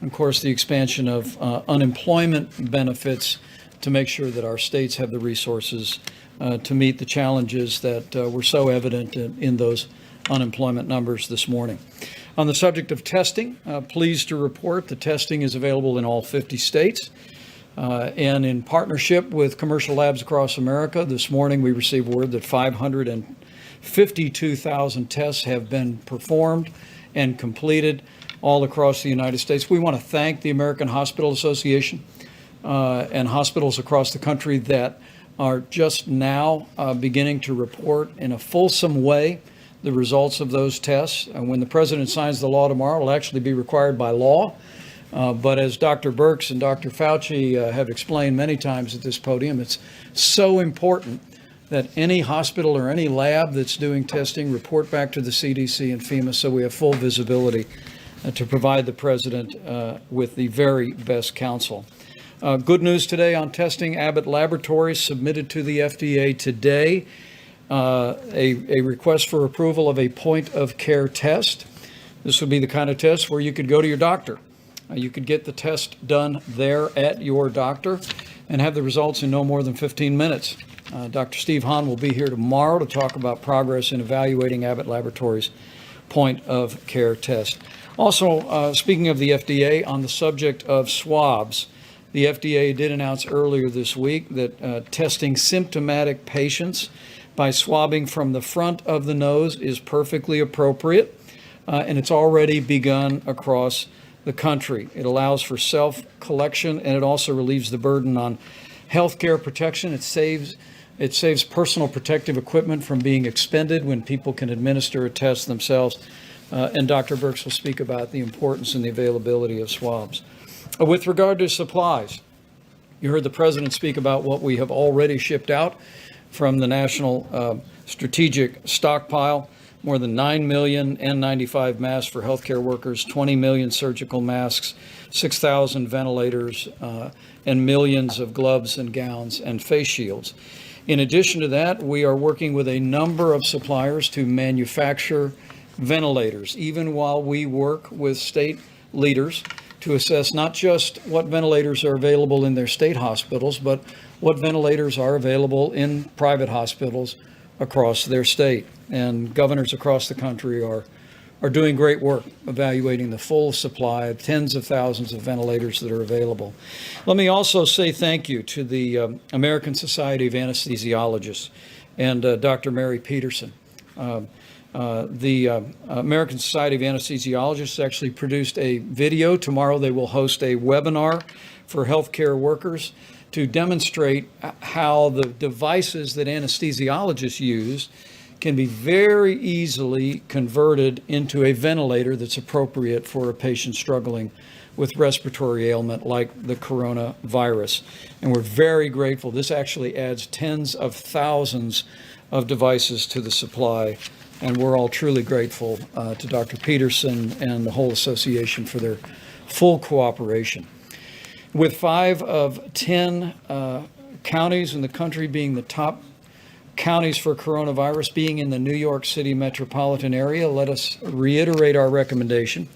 Speaker 14: and of course, the expansion of unemployment benefits to make sure that our states have the resources to meet the challenges that were so evident in those unemployment numbers this morning. On the subject of testing, pleased to report the testing is available in all 50 states. And in partnership with commercial labs across America, this morning we received word that 552,000 tests have been performed and completed all across the United States. We want to thank the American Hospital Association and hospitals across the country that are just now beginning to report in a fulsome way the results of those tests. And when the president signs the law tomorrow, it'll actually be required by law. But as Dr. Birx and Dr. Fauci have explained many times at this podium, it's so important that any hospital or any lab that's doing testing report back to the CDC and FEMA so we have full visibility to provide the president with the very best counsel. Good news today on testing. Abbott Laboratories submitted to the FDA today a request for approval of a point-of-care test. This would be the kind of test where you could go to your doctor. You could get the test done there at your doctor and have the results in no more than 15 minutes. Dr. Steve Hahn will be here tomorrow to talk about progress in evaluating Abbott Laboratories' point-of-care test. Also, speaking of the FDA, on the subject of swabs, the FDA did announce earlier this week that testing symptomatic patients by swabbing from the front of the nose is perfectly appropriate, and it's already begun across the country. It allows for self-collection, and it also relieves the burden on healthcare protection. It saves personal protective equipment from being expended when people can administer a test themselves. And Dr. Birx will speak about the importance and the availability of swabs. With regard to supplies, you heard the president speak about what we have already shipped out from the National Strategic Stockpile. More than 9 million N95 masks for healthcare workers, 20 million surgical masks, 6,000 ventilators, and millions of gloves and gowns and face shields. In addition to that, we are working with a number of suppliers to manufacture ventilators, even while we work with state leaders to assess not just what ventilators are available in their state hospitals, but what ventilators are available in private hospitals across their state. And governors across the country are doing great work evaluating the full supply of tens of thousands of ventilators that are available. Let me also say thank you to the American Society of Anesthesiologists and Dr. Mary Peterson. The American Society of Anesthesiologists actually produced a video. Tomorrow they will host a webinar for healthcare workers to demonstrate how the devices that anesthesiologists use can be very easily converted into a ventilator that's appropriate for a patient struggling with respiratory ailment like the coronavirus. And we're very grateful. This actually adds tens of thousands of devices to the supply. And we're all truly grateful to Dr. Peterson and the whole association for their full cooperation. With 5 of 10 counties in the country being the top counties for coronavirus being in the New York City metropolitan area, let us reiterate our recommendation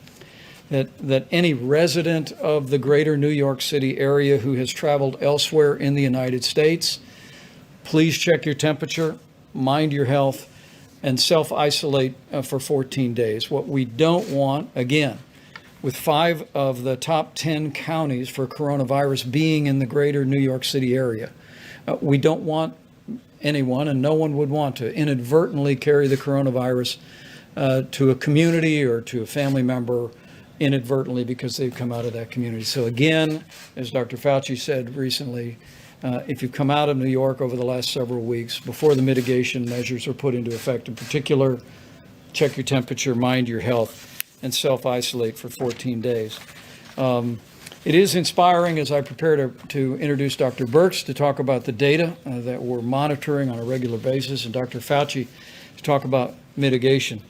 Speaker 14: that any resident of the greater New York City area who has traveled elsewhere in the United States, please check your temperature, mind your health, and self-isolate for 14 days. What we don't want, again, with 5 of the top 10 counties for coronavirus being in the greater New York City area, we don't want anyone, and no one would want to, inadvertently carry the coronavirus to a community or to a family member inadvertently because they've come out of that community. So again, as Dr. Fauci said recently, if you've come out of New York over the last several weeks, before the mitigation measures are put into effect in particular, check your temperature, mind your health, and self-isolate for 14 days. It is inspiring as I prepare to introduce Dr. Birx to talk about the data that we're monitoring on a regular basis, and Dr. Fauci to talk about mitigation.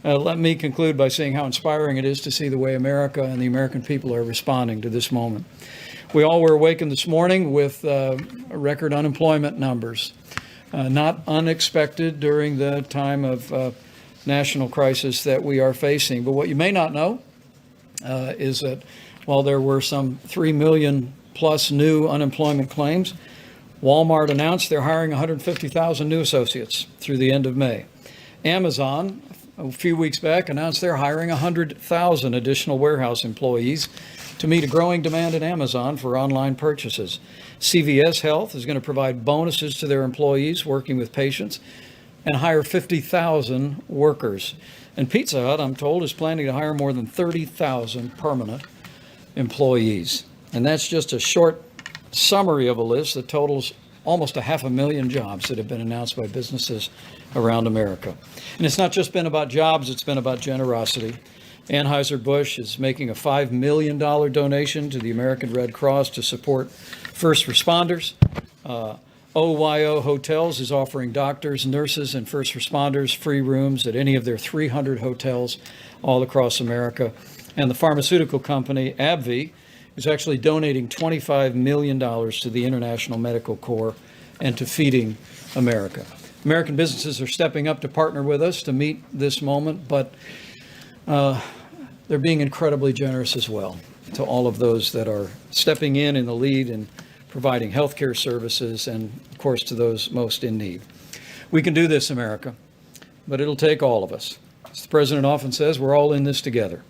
Speaker 14: Let me conclude by saying how inspiring it is to see the way America and the American people are responding to this moment. We all were awakened this morning with record unemployment numbers, not unexpected during the time of national crisis that we are facing. But what you may not know is that while there were some 3 million plus new unemployment claims, Walmart announced they're hiring 150,000 new associates through the end of May. Amazon, a few weeks back, announced they're hiring 100,000 additional warehouse employees to meet a growing demand at Amazon for online purchases. CVS Health is going to provide bonuses to their employees working with patients and hire 50,000 workers. And Pizza Hut, I'm told, is planning to hire more than 30,000 permanent employees. And that's just a short summary of a list that totals almost 500,000 jobs that have been announced by businesses around America. And it's not just been about jobs, it's been about generosity. Anheuser-Busch is making a $5 million donation to the American Red Cross to support first responders. OYO Hotels is offering doctors, nurses, and first responders free rooms at any of their 300 hotels all across America. And the pharmaceutical company AbbVie is actually donating $25 million to the International Medical Corps and to Feeding America. American businesses are stepping up to partner with us to meet this moment, but they're being incredibly generous as well to all of those that are stepping in the lead and providing healthcare services and, of course, to those most in need. We can do this, America, but it'll take all of us. As the President often says, we're all in this together.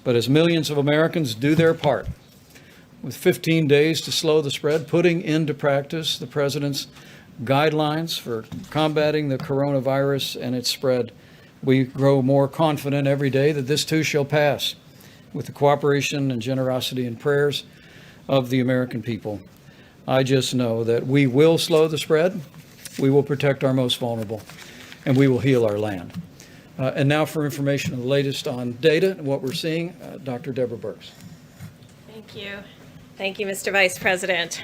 Speaker 14: But as millions of Americans do their part, with 15 days to slow the spread, putting into practice the President's guidelines for combating the coronavirus and its spread, we grow more confident every day that this too shall pass with the cooperation and generosity and prayers of the American people. I just know that we will slow the spread, we will protect our most vulnerable, and we will heal our land. And now for information on the latest on data and what we're seeing, Dr. Deborah Birx.
Speaker 15: Thank you. Thank you, Mr. Vice President.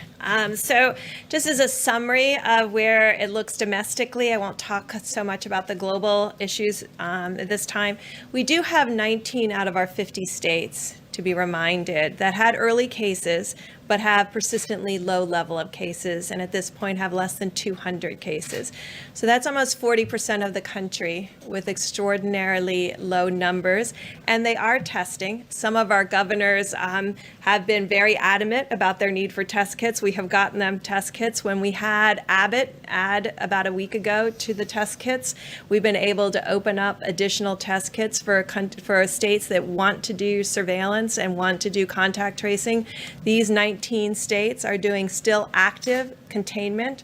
Speaker 15: So just as a summary of where it looks domestically, I won't talk so much about the global issues at this time. We do have 19 out of our 50 states, to be reminded, that had early cases, but have persistently low level of cases, and at this point have less than 200 cases. So that's almost 40% of the country with extraordinarily low numbers, and they are testing. Some of our governors have been very adamant about their need for test kits. We have gotten them test kits. When we had Abbott add about a week ago to the test kits, we've been able to open up additional test kits for states that want to do surveillance and want to do contact tracing. These 19 states are doing still active containment.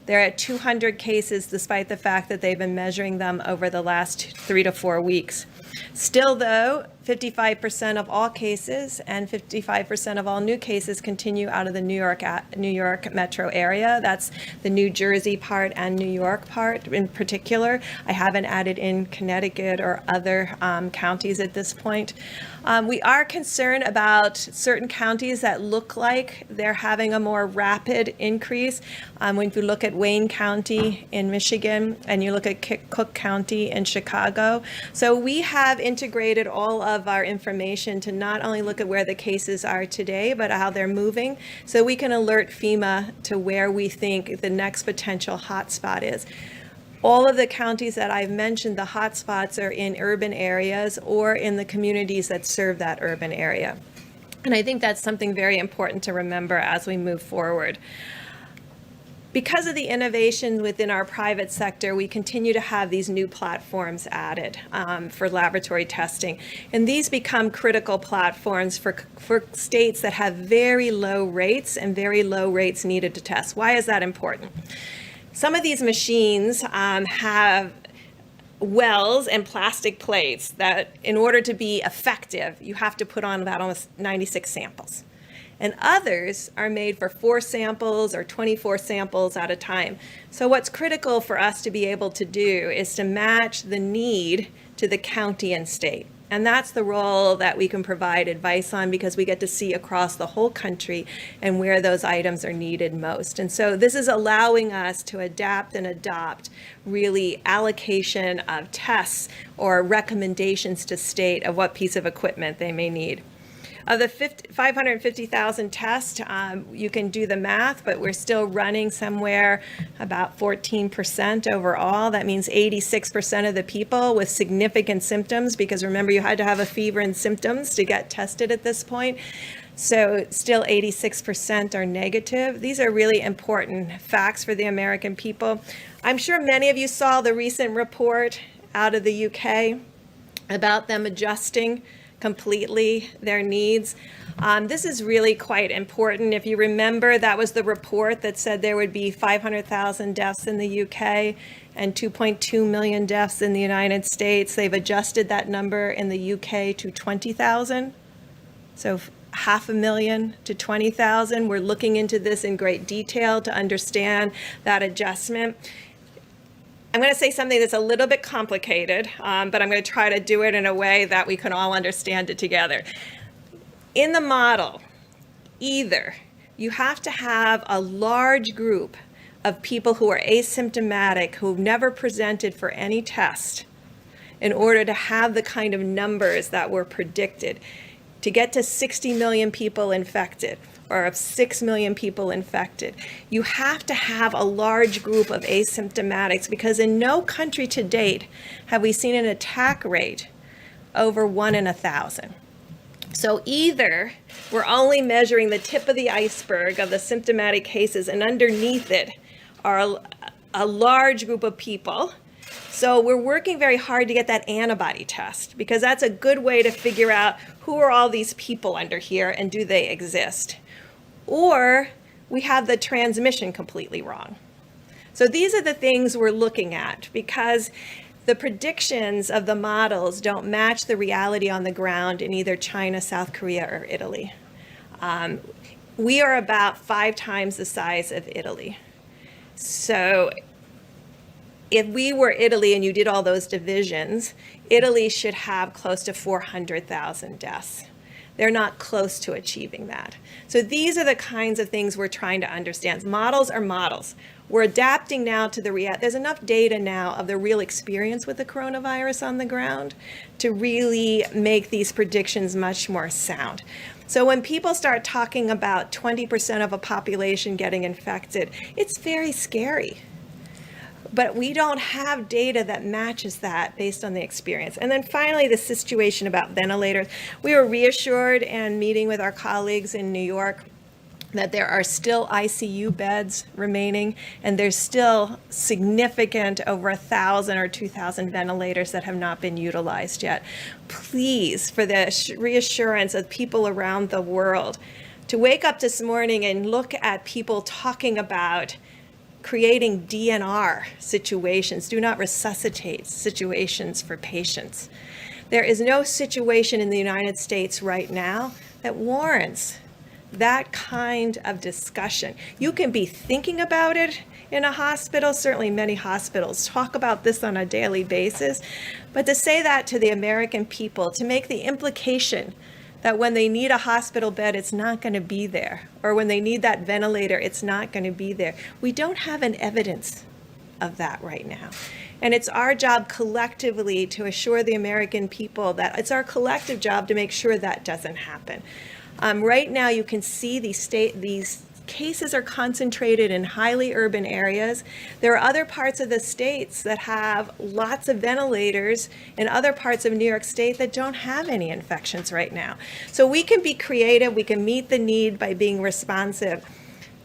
Speaker 15: They're at 200 cases despite the fact that they've been measuring them over the last 3 to 4 weeks. Still, though, 55% of all cases and 55% of all new cases continue out of the New York metro area. That's the New Jersey part and New York part in particular. I haven't added in Connecticut or other counties at this point. We are concerned about certain counties that look like they're having a more rapid increase. When you look at Wayne County in Michigan and you look at Cook County in Chicago. So we have integrated all of our information to not only look at where the cases are today, but how they're moving, so we can alert FEMA to where we think the next potential hotspot is. All of the counties that I've mentioned, the hotspots are in urban areas or in the communities that serve that urban area. And I think that's something very important to remember as we move forward. Because of the innovation within our private sector, we continue to have these new platforms added for laboratory testing. And these become critical platforms for states that have very low rates and very low rates needed to test. Why is that important? Some of these machines have wells and plastic plates that in order to be effective, you have to put on about almost 96 samples. And others are made for 4 samples or 24 samples at a time. So what's critical for us to be able to do is to match the need to the county and state. And that's the role that we can provide advice on, because we get to see across the whole country and where those items are needed most. And so this is allowing us to adapt and adopt really allocation of tests or recommendations to state of what piece of equipment they may need. Of the 550,000 tests, you can do the math, but we're still running somewhere about 14% overall. That means 86% of the people with significant symptoms, because remember, you had to have a fever and symptoms to get tested at this point. So still 86% are negative. These are really important facts for the American people. I'm sure many of you saw the recent report out of the UK about them adjusting completely their needs. This is really quite important. If you remember, that was the report that said there would be 500,000 deaths in the UK and 2.2 million deaths in the United States. They've adjusted that number in the UK to 20,000. So 500,000 to 20,000. We're looking into this in great detail to understand that adjustment. I'm going to say something that's a little bit complicated, but I'm going to try to do it in a way that we can all understand it together. In the model, either you have to have a large group of people who are asymptomatic, who've never presented for any test, in order to have the kind of numbers that were predicted. To get to 60 million people infected, or of 6 million people infected, you have to have a large group of asymptomatics, because in no country to date have we seen an attack rate over 1 in 1,000. So either we're only measuring the tip of the iceberg of the symptomatic cases, and underneath it are a large group of people. So we're working very hard to get that antibody test, because that's a good way to figure out who are all these people under here and do they exist. Or we have the transmission completely wrong. So these are the things we're looking at, because the predictions of the models don't match the reality on the ground in either China, South Korea, or Italy. We are about 5 times the size of Italy. So if we were Italy and you did all those divisions, Italy should have close to 400,000 deaths. They're not close to achieving that. So these are the kinds of things we're trying to understand. Models are models. We're adapting now to the reality. There's enough data now of the real experience with the coronavirus on the ground to really make these predictions much more sound. So when people start talking about 20% of a population getting infected, it's very scary. But we don't have data that matches that based on the experience. And then finally, the situation about ventilators. We were reassured in meeting with our colleagues in New York that there are still ICU beds remaining, and there's still significant over 1,000 or 2,000 ventilators that have not been utilized yet. Please, for the reassurance of people around the world, to wake up this morning and look at people talking about creating DNR situations, do not resuscitate situations for patients. There is no situation in the United States right now that warrants that kind of discussion. You can be thinking about it in a hospital. Certainly many hospitals talk about this on a daily basis. But to say that to the American people, to make the implication that when they need a hospital bed, it's not going to be there, or when they need that ventilator, it's not going to be there. We don't have an evidence of that right now. And it's our job collectively to assure the American people that it's our collective job to make sure that doesn't happen. Right now, you can see these cases are concentrated in highly urban areas. There are other parts of the states that have lots of ventilators in other parts of New York State that don't have any infections right now. So we can be creative, we can meet the need by being responsive.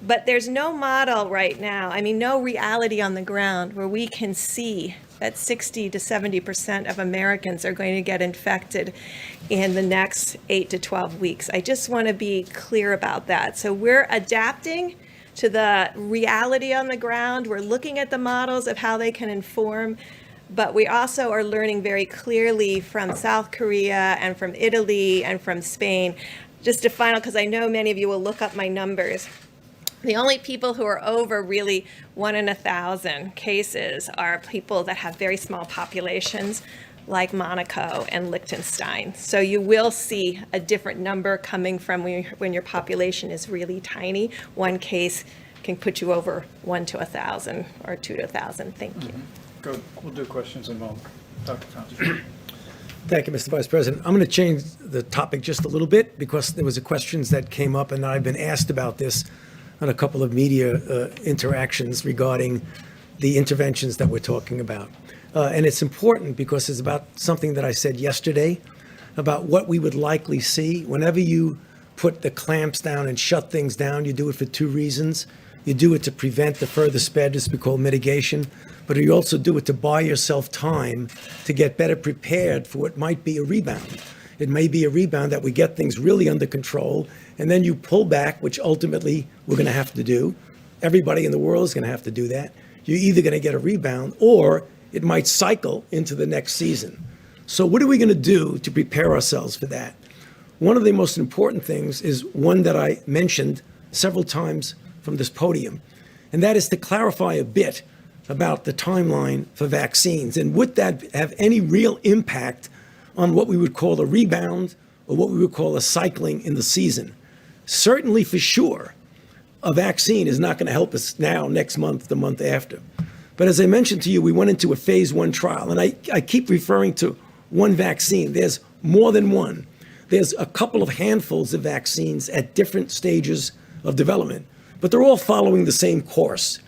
Speaker 15: But there's no model right now, I mean, no reality on the ground where we can see that 60 to 70% of Americans are going to get infected in the next 8 to 12 weeks. I just want to be clear about that. So we're adapting to the reality on the ground. We're looking at the models of how they can inform, but we also are learning very clearly from South Korea and from Italy and from Spain. Just a final, because I know many of you will look up my numbers. The only people who are over really 1 in 1,000 cases are people that have very small populations like Monaco and Liechtenstein. So you will see a different number coming from when your population is really tiny. One case can put you over 1 to 1,000 or 2 to 1,000. Thank you.
Speaker 14: Good. We'll do questions in a moment. Dr. Thompson.
Speaker 16: Thank you, Mr. Vice President. I'm going to change the topic just a little bit because there was a questions that came up and I've been asked about this on a couple of media interactions regarding the interventions that we're talking about. And it's important because it's about something that I said yesterday about what we would likely see. Whenever you put the clamps down and shut things down, you do it for two reasons. You do it to prevent the further spread, as we call mitigation, but you also do it to buy yourself time to get better prepared for what might be a rebound. It may be a rebound that we get things really under control, and then you pull back, which ultimately we're going to have to do. Everybody in the world is going to have to do that. You're either going to get a rebound or it might cycle into the next season. So what are we going to do to prepare ourselves for that? One of the most important things is one that I mentioned several times from this podium, and that is to clarify a bit about the timeline for vaccines. And would that have any real impact on what we would call a rebound or what we would call a cycling in the season? Certainly, for sure, a vaccine is not going to help us now, next month, the month after. But as I mentioned to you, we went into a phase 1 trial, and I keep referring to one vaccine. There's more than one. There's a couple of handfuls of vaccines at different stages of development, but they're all following the same course.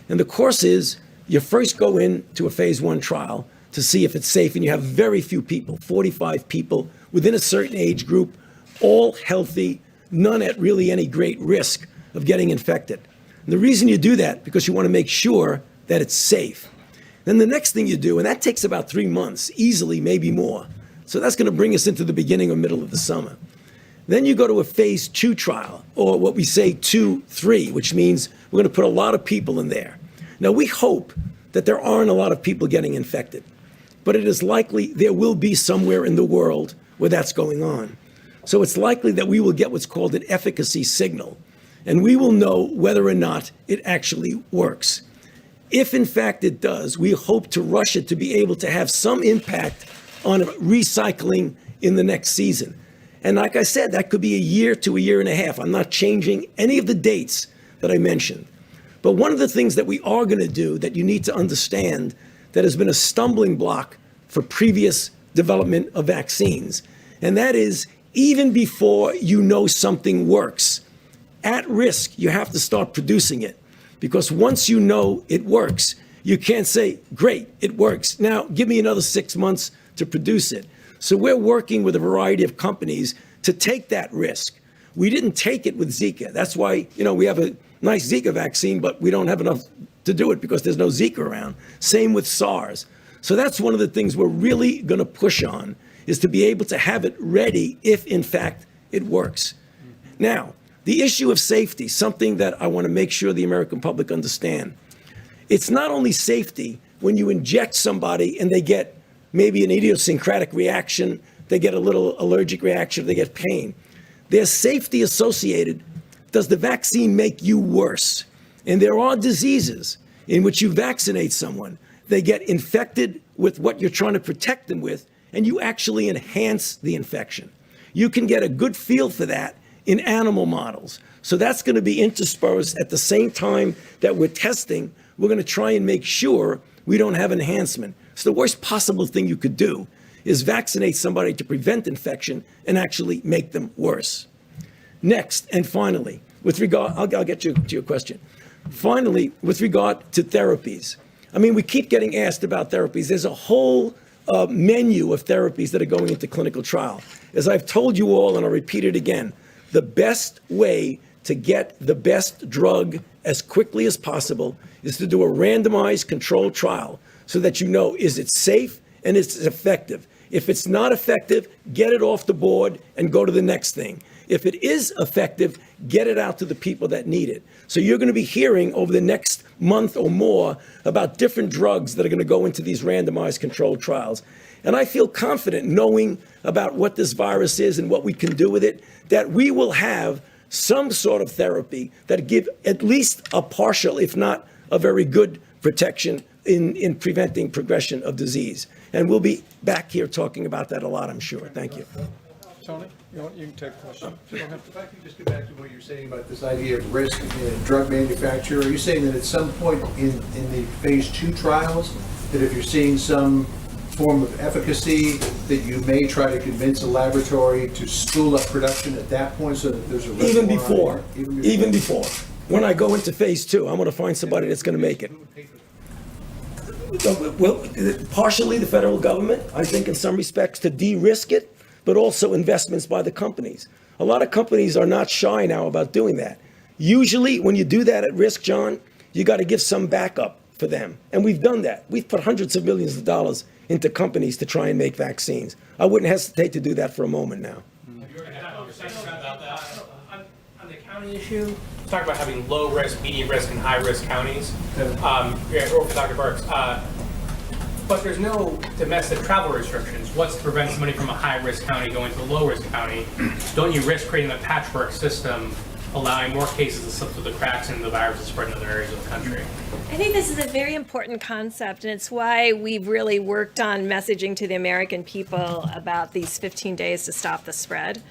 Speaker 16: And the course is you first go into a phase 1 trial to see if it's safe, and you have very few people, 45 people within a certain age group, all healthy, none at really any great risk of getting infected. And the reason you do that, because you want to make sure that it's safe. Then the next thing you do, and that takes about 3 months, easily, maybe more. So that's going to bring us into the beginning or middle of the summer. Then you go to a phase 2 trial, or what we say 2-3, which means we're going to put a lot of people in there. Now, we hope that there aren't a lot of people getting infected, but it is likely there will be somewhere in the world where that's going on. So it's likely that we will get what's called an efficacy signal, and we will know whether or not it actually works. If in fact it does, we hope to rush it to be able to have some impact on recycling in the next season. And like I said, that could be a year to a year and a half. I'm not changing any of the dates that I mentioned. But one of the things that we are going to do that you need to understand that has been a stumbling block for previous development of vaccines, and that is even before you know something works, at risk, you have to start producing it. Because once you know it works, you can't say, great, it works. Now, give me another 6 months to produce it. So we're working with a variety of companies to take that risk. We didn't take it with Zika. That's why, we have a nice Zika vaccine, but we don't have enough to do it because there's no Zika around. Same with SARS. So that's one of the things we're really going to push on, is to be able to have it ready if, in fact, it works. Now, the issue of safety, something that I want to make sure the American public understand. It's not only safety when you inject somebody and they get maybe an idiosyncratic reaction, they get a little allergic reaction, they get pain. There's safety associated. Does the vaccine make you worse? And there are diseases in which you vaccinate someone, they get infected with what you're trying to protect them with, and you actually enhance the infection. You can get a good feel for that in animal models. So that's going to be interspersed at the same time that we're testing. We're going to try and make sure we don't have enhancement. So the worst possible thing you could do is vaccinate somebody to prevent infection and actually make them worse. Next, and finally, with regard, I'll get to your question. Finally, with regard to therapies, I mean, we keep getting asked about therapies. There's a whole menu of therapies that are going into clinical trial. As I've told you all, and I'll repeat it again, the best way to get the best drug as quickly as possible is to do a randomized controlled trial so that you know, is it safe and is it effective? If it's not effective, get it off the board and go to the next thing. If it is effective, get it out to the people that need it. So you're going to be hearing over the next month or more about different drugs that are going to go into these randomized controlled trials. And I feel confident knowing about what this virus is and what we can do with it, that we will have some sort of therapy that give at least a partial, if not a very good protection in preventing progression of disease. And we'll be back here talking about that a lot, I'm sure. Thank you.
Speaker 14: Tony, you can take a question.
Speaker 1: If I could just go back to what you're saying about this idea of risk in drug manufacture, are you saying that at some point in the phase 2 trials, that if you're seeing some form of efficacy, that you may try to convince a laboratory to spool up production at that point so that there's a risk?
Speaker 16: Even before. When I go into phase 2, I'm going to find somebody that's going to make it. Well, partially the federal government, I think in some respects to de-risk it, but also investments by the companies. A lot of companies are not shy now about doing that. Usually when you do that at risk, John, you got to give some backup for them. And we've done that. We've put hundreds of millions of dollars into companies to try and make vaccines. I wouldn't hesitate to do that for a moment now.
Speaker 17: Have you already had a conversation about that? On the county issue, talk about having low risk, medium risk, and high risk counties. Or for Dr. Burks. But there's no domestic travel restrictions. What's to prevent somebody from a high-risk county going to a low-risk county? Don't you risk creating a patchwork system, allowing more cases to slip through the cracks and the virus to spread in other areas of the country?
Speaker 15: I think this is a very important concept, and it's why we've really worked on messaging to the American people about these 15 days to stop the spread.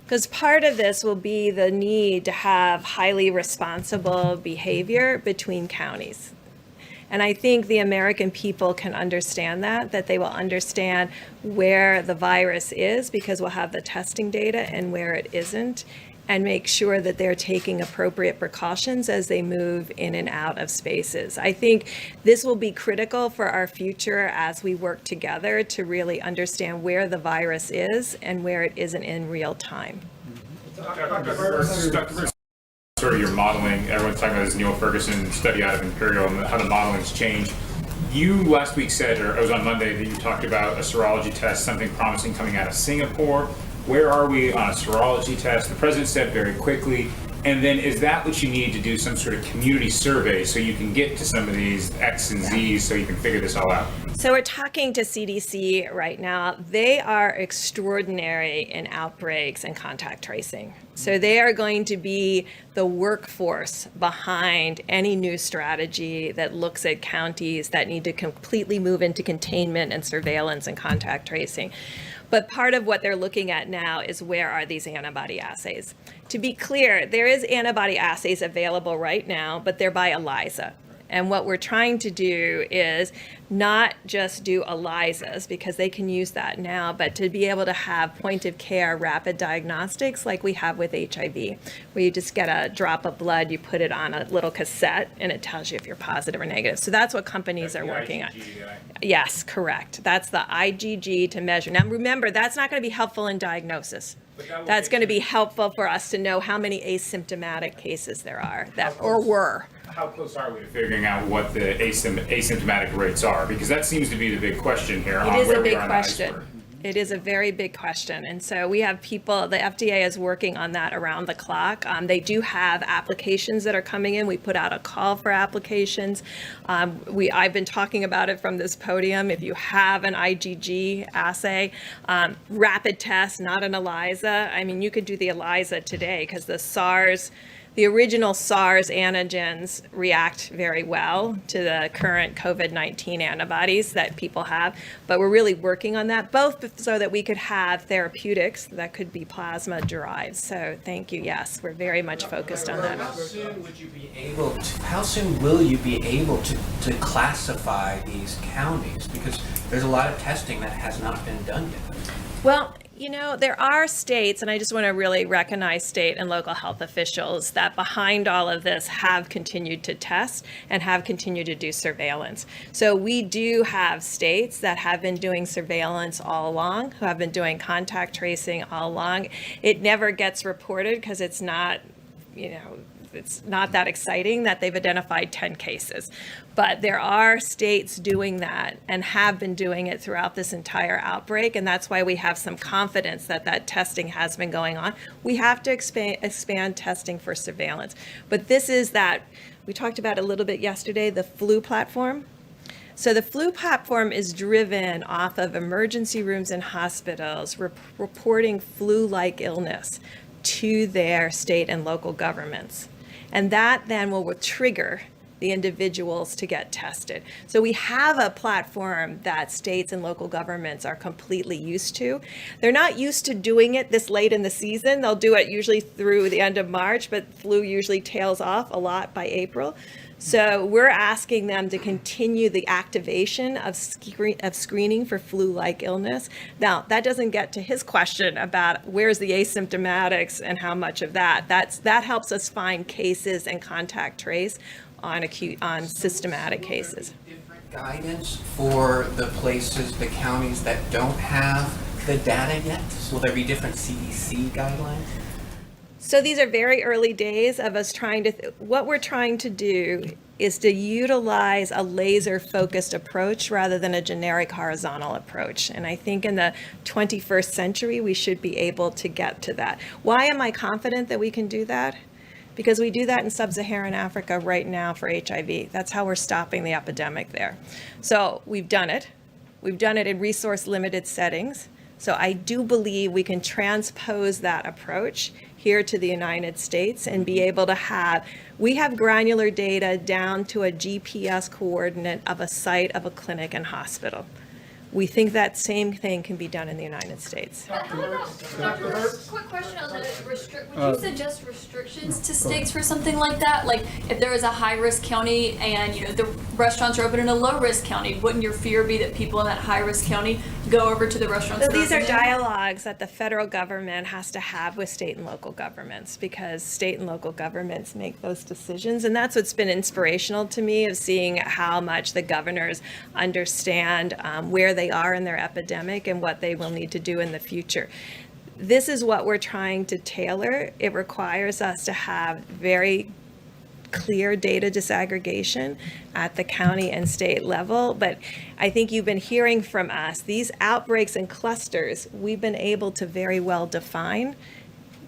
Speaker 15: Because part of this will be the need to have highly responsible behavior between counties. And I think the American people can understand that they will understand where the virus is because we'll have the testing data and where it isn't, and make sure that they're taking appropriate precautions as they move in and out of spaces. I think this will be critical for our future as we work together to really understand where the virus is and where it isn't in real time.
Speaker 5: Dr. Burks, sort of your modeling, everyone's talking about this Neil Ferguson study out of Imperial and how the modeling's changed. You last week said, or it was on Monday, that you talked about a serology test, something promising coming out of Singapore. Where are we on a serology test? The president said very quickly. And then is that what you need to do some sort of community survey so you can get to some of these X and Z's so you can figure this all out?
Speaker 15: So we're talking to CDC right now. They are extraordinary in outbreaks and contact tracing. So they are going to be the workforce behind any new strategy that looks at counties that need to completely move into containment and surveillance and contact tracing. But part of what they're looking at now is where are these antibody assays? To be clear, there is antibody assays available right now, but they're by ELISA. And what we're trying to do is not just do ELISAs, because they can use that now, but to be able to have point of care rapid diagnostics like we have with HIV, where you just get a drop of blood, you put it on a little cassette, and it tells you if you're positive or negative. So that's what companies are working on. Yes, correct. That's the IgG to measure. Now remember, that's not going to be helpful in diagnosis. That's going to be helpful for us to know how many asymptomatic cases there are or were.
Speaker 5: How close are we to figuring out what the asymptomatic rates are? Because that seems to be the big question here.
Speaker 15: It is a big question. It is a very big question. And so we have people, the FDA is working on that around the clock. They do have applications that are coming in. We put out a call for applications. I've been talking about it from this podium. If you have an IgG assay, rapid test, not an ELISA. I mean, you could do the ELISA today because the original SARS antigens react very well to the current COVID-19 antibodies that people have, but we're really working on that, both so that we could have therapeutics that could be plasma derived. So thank you, yes, we're very much focused on that.
Speaker 12: How soon will you be able to classify these counties? Because there's a lot of testing that has not been done yet.
Speaker 15: Well, You know, there are states, and I just want to really recognize state and local health officials that behind all of this have continued to test and have continued to do surveillance. So we do have states that have been doing surveillance all along, who have been doing contact tracing all along. It never gets reported because it's not, you know, it's not that exciting that they've identified 10 cases. But there are states doing that and have been doing it throughout this entire outbreak, and that's why we have some confidence that that testing has been going on. We have to expand testing for surveillance. But this is that, we talked about it a little bit yesterday, the flu platform. So the flu platform is driven off of emergency rooms and hospitals reporting flu-like illness to their state and local governments. And that then will trigger the individuals to get tested. So we have a platform that states and local governments are completely used to. They're not used to doing it this late in the season. They'll do it usually through the end of March, but flu usually tails off a lot by April. So we're asking them to continue the activation of screening for flu-like illness. Now, that doesn't get to his question about where's the asymptomatics and how much of that. That helps us find cases and contact trace on systematic cases.
Speaker 8: Different guidance for the places, the counties that don't have the data yet? Will there be different CDC guidelines?
Speaker 15: So these are very early days of us trying to, what we're trying to do is to utilize a laser-focused approach rather than a generic horizontal approach. And I think in the 21st century, we should be able to get to that. Why am I confident that we can do that? Because we do that in sub-Saharan Africa right now for HIV. That's how we're stopping the epidemic there. So we've done it. We've done it in resource-limited settings. So I do believe we can transpose that approach here to the United States and be able to have, we have granular data down to a GPS coordinate of a site of a clinic and hospital. We think that same thing can be done in the United States.
Speaker 2: How about, Dr. Hurst, quick question on the would you suggest restrictions to states for something like that? Like if there is a high-risk county and the restaurants are open in a low-risk county, wouldn't your fear be that people in that high-risk county go over to the restaurants?
Speaker 15: So these are dialogues that the federal government has to have with state and local governments, because state and local governments make those decisions. And that's what's been inspirational to me, of seeing how much the governors understand where they are in their epidemic and what they will need to do in the future. This is what we're trying to tailor. It requires us to have very clear data disaggregation at the county and state level. But I think you've been hearing from us, these outbreaks and clusters, we've been able to very well define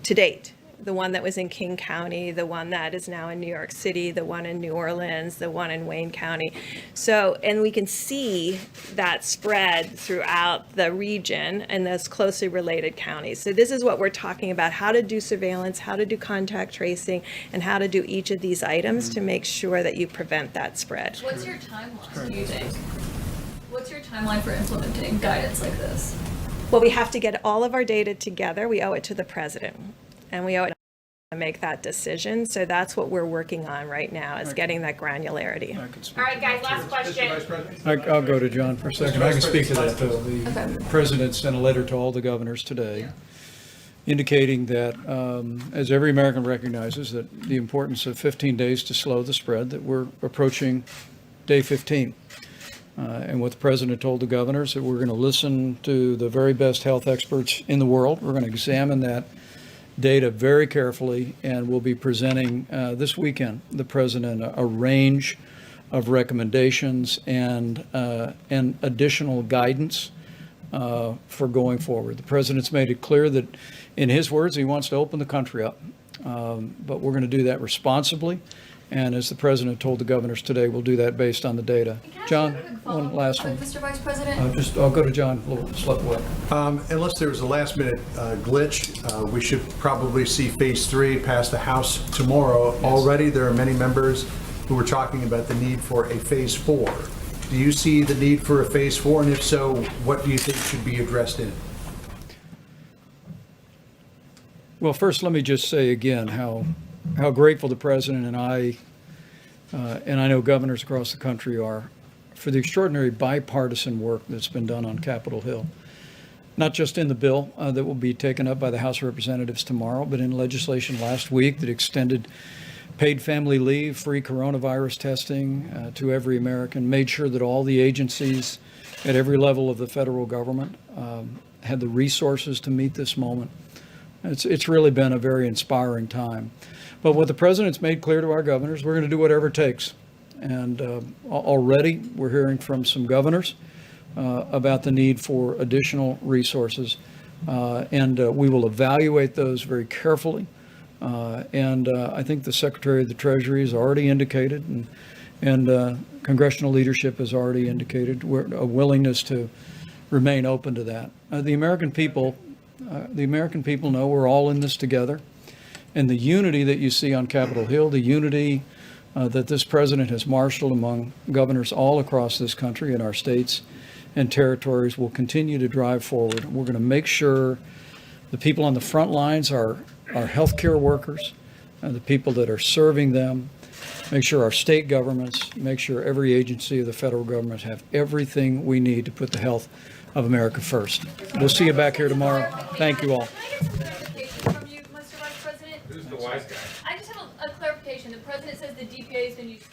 Speaker 15: to date. The one that was in King County, the one that is now in New York City, the one in New Orleans, the one in Wayne County. So, and we can see that spread throughout the region and those closely related counties. So this is what we're talking about, how to do surveillance, how to do contact tracing, and how to do each of these items to make sure that you prevent that spread.
Speaker 2: What's your timeline, do you think? What's your timeline for implementing guidance like this?
Speaker 15: Well, we have to get all of our data together. We owe it to the president, and we owe it to make that decision. So that's what we're working on right now, is getting that granularity.
Speaker 11: All right, guys, last question.
Speaker 14: I'll go to John for a second. I can speak to that, though. The president sent a letter to all the governors today indicating that, as every American recognizes, that the importance of 15 days to slow the spread, that we're approaching day 15. And what the president told the governors, that we're going to listen to the very best health experts in the world. We're going to examine that data very carefully, and we'll be presenting this weekend, the president, a range of recommendations and additional guidance for going forward. The president's made it clear that, in his words, he wants to open the country up, but we're going to do that responsibly. And as the president told the governors today, we'll do that based on the data. John, one last one.
Speaker 2: Mr. Vice President?
Speaker 14: I'll go to John, a little slip away.
Speaker 1: Unless there was a last-minute glitch, we should probably see Phase 3 pass the House tomorrow. Yes. Already, there are many members who are talking about the need for a Phase 4. Do you see the need for a Phase 4? And if so, what do you think should be addressed in it?
Speaker 14: Well, first, let me just say again how grateful the president and I know governors across the country are, for the extraordinary bipartisan work that's been done on Capitol Hill. not just in the bill that will be taken up by the House of Representatives tomorrow, but in legislation last week that extended paid family leave, free coronavirus testing to every American, made sure that all the agencies at every level of the federal government had the resources to meet this moment. It's really been a very inspiring time. But what the president's made clear to our governors, we're going to do whatever it takes. And already we're hearing from some governors about the need for additional resources. And we will evaluate those very carefully. And I think the Secretary of the Treasury has already indicated, and congressional leadership has already indicated a willingness to remain open to that. The American people know we're all in this together. And the unity that you see on Capitol Hill, the unity that this president has marshaled among governors all across this country in our states and territories will continue to drive forward. We're going to make sure the people on the front lines are our healthcare workers, the people that are serving them, make sure our state governments, make sure every agency of the federal government have everything we need to put the health of America first. We'll see you back here tomorrow. Thank you all.
Speaker 2: From you, Mr. Vice President?
Speaker 5: Who's the wise guy?
Speaker 2: I just have a clarification. The president says the DPA has been used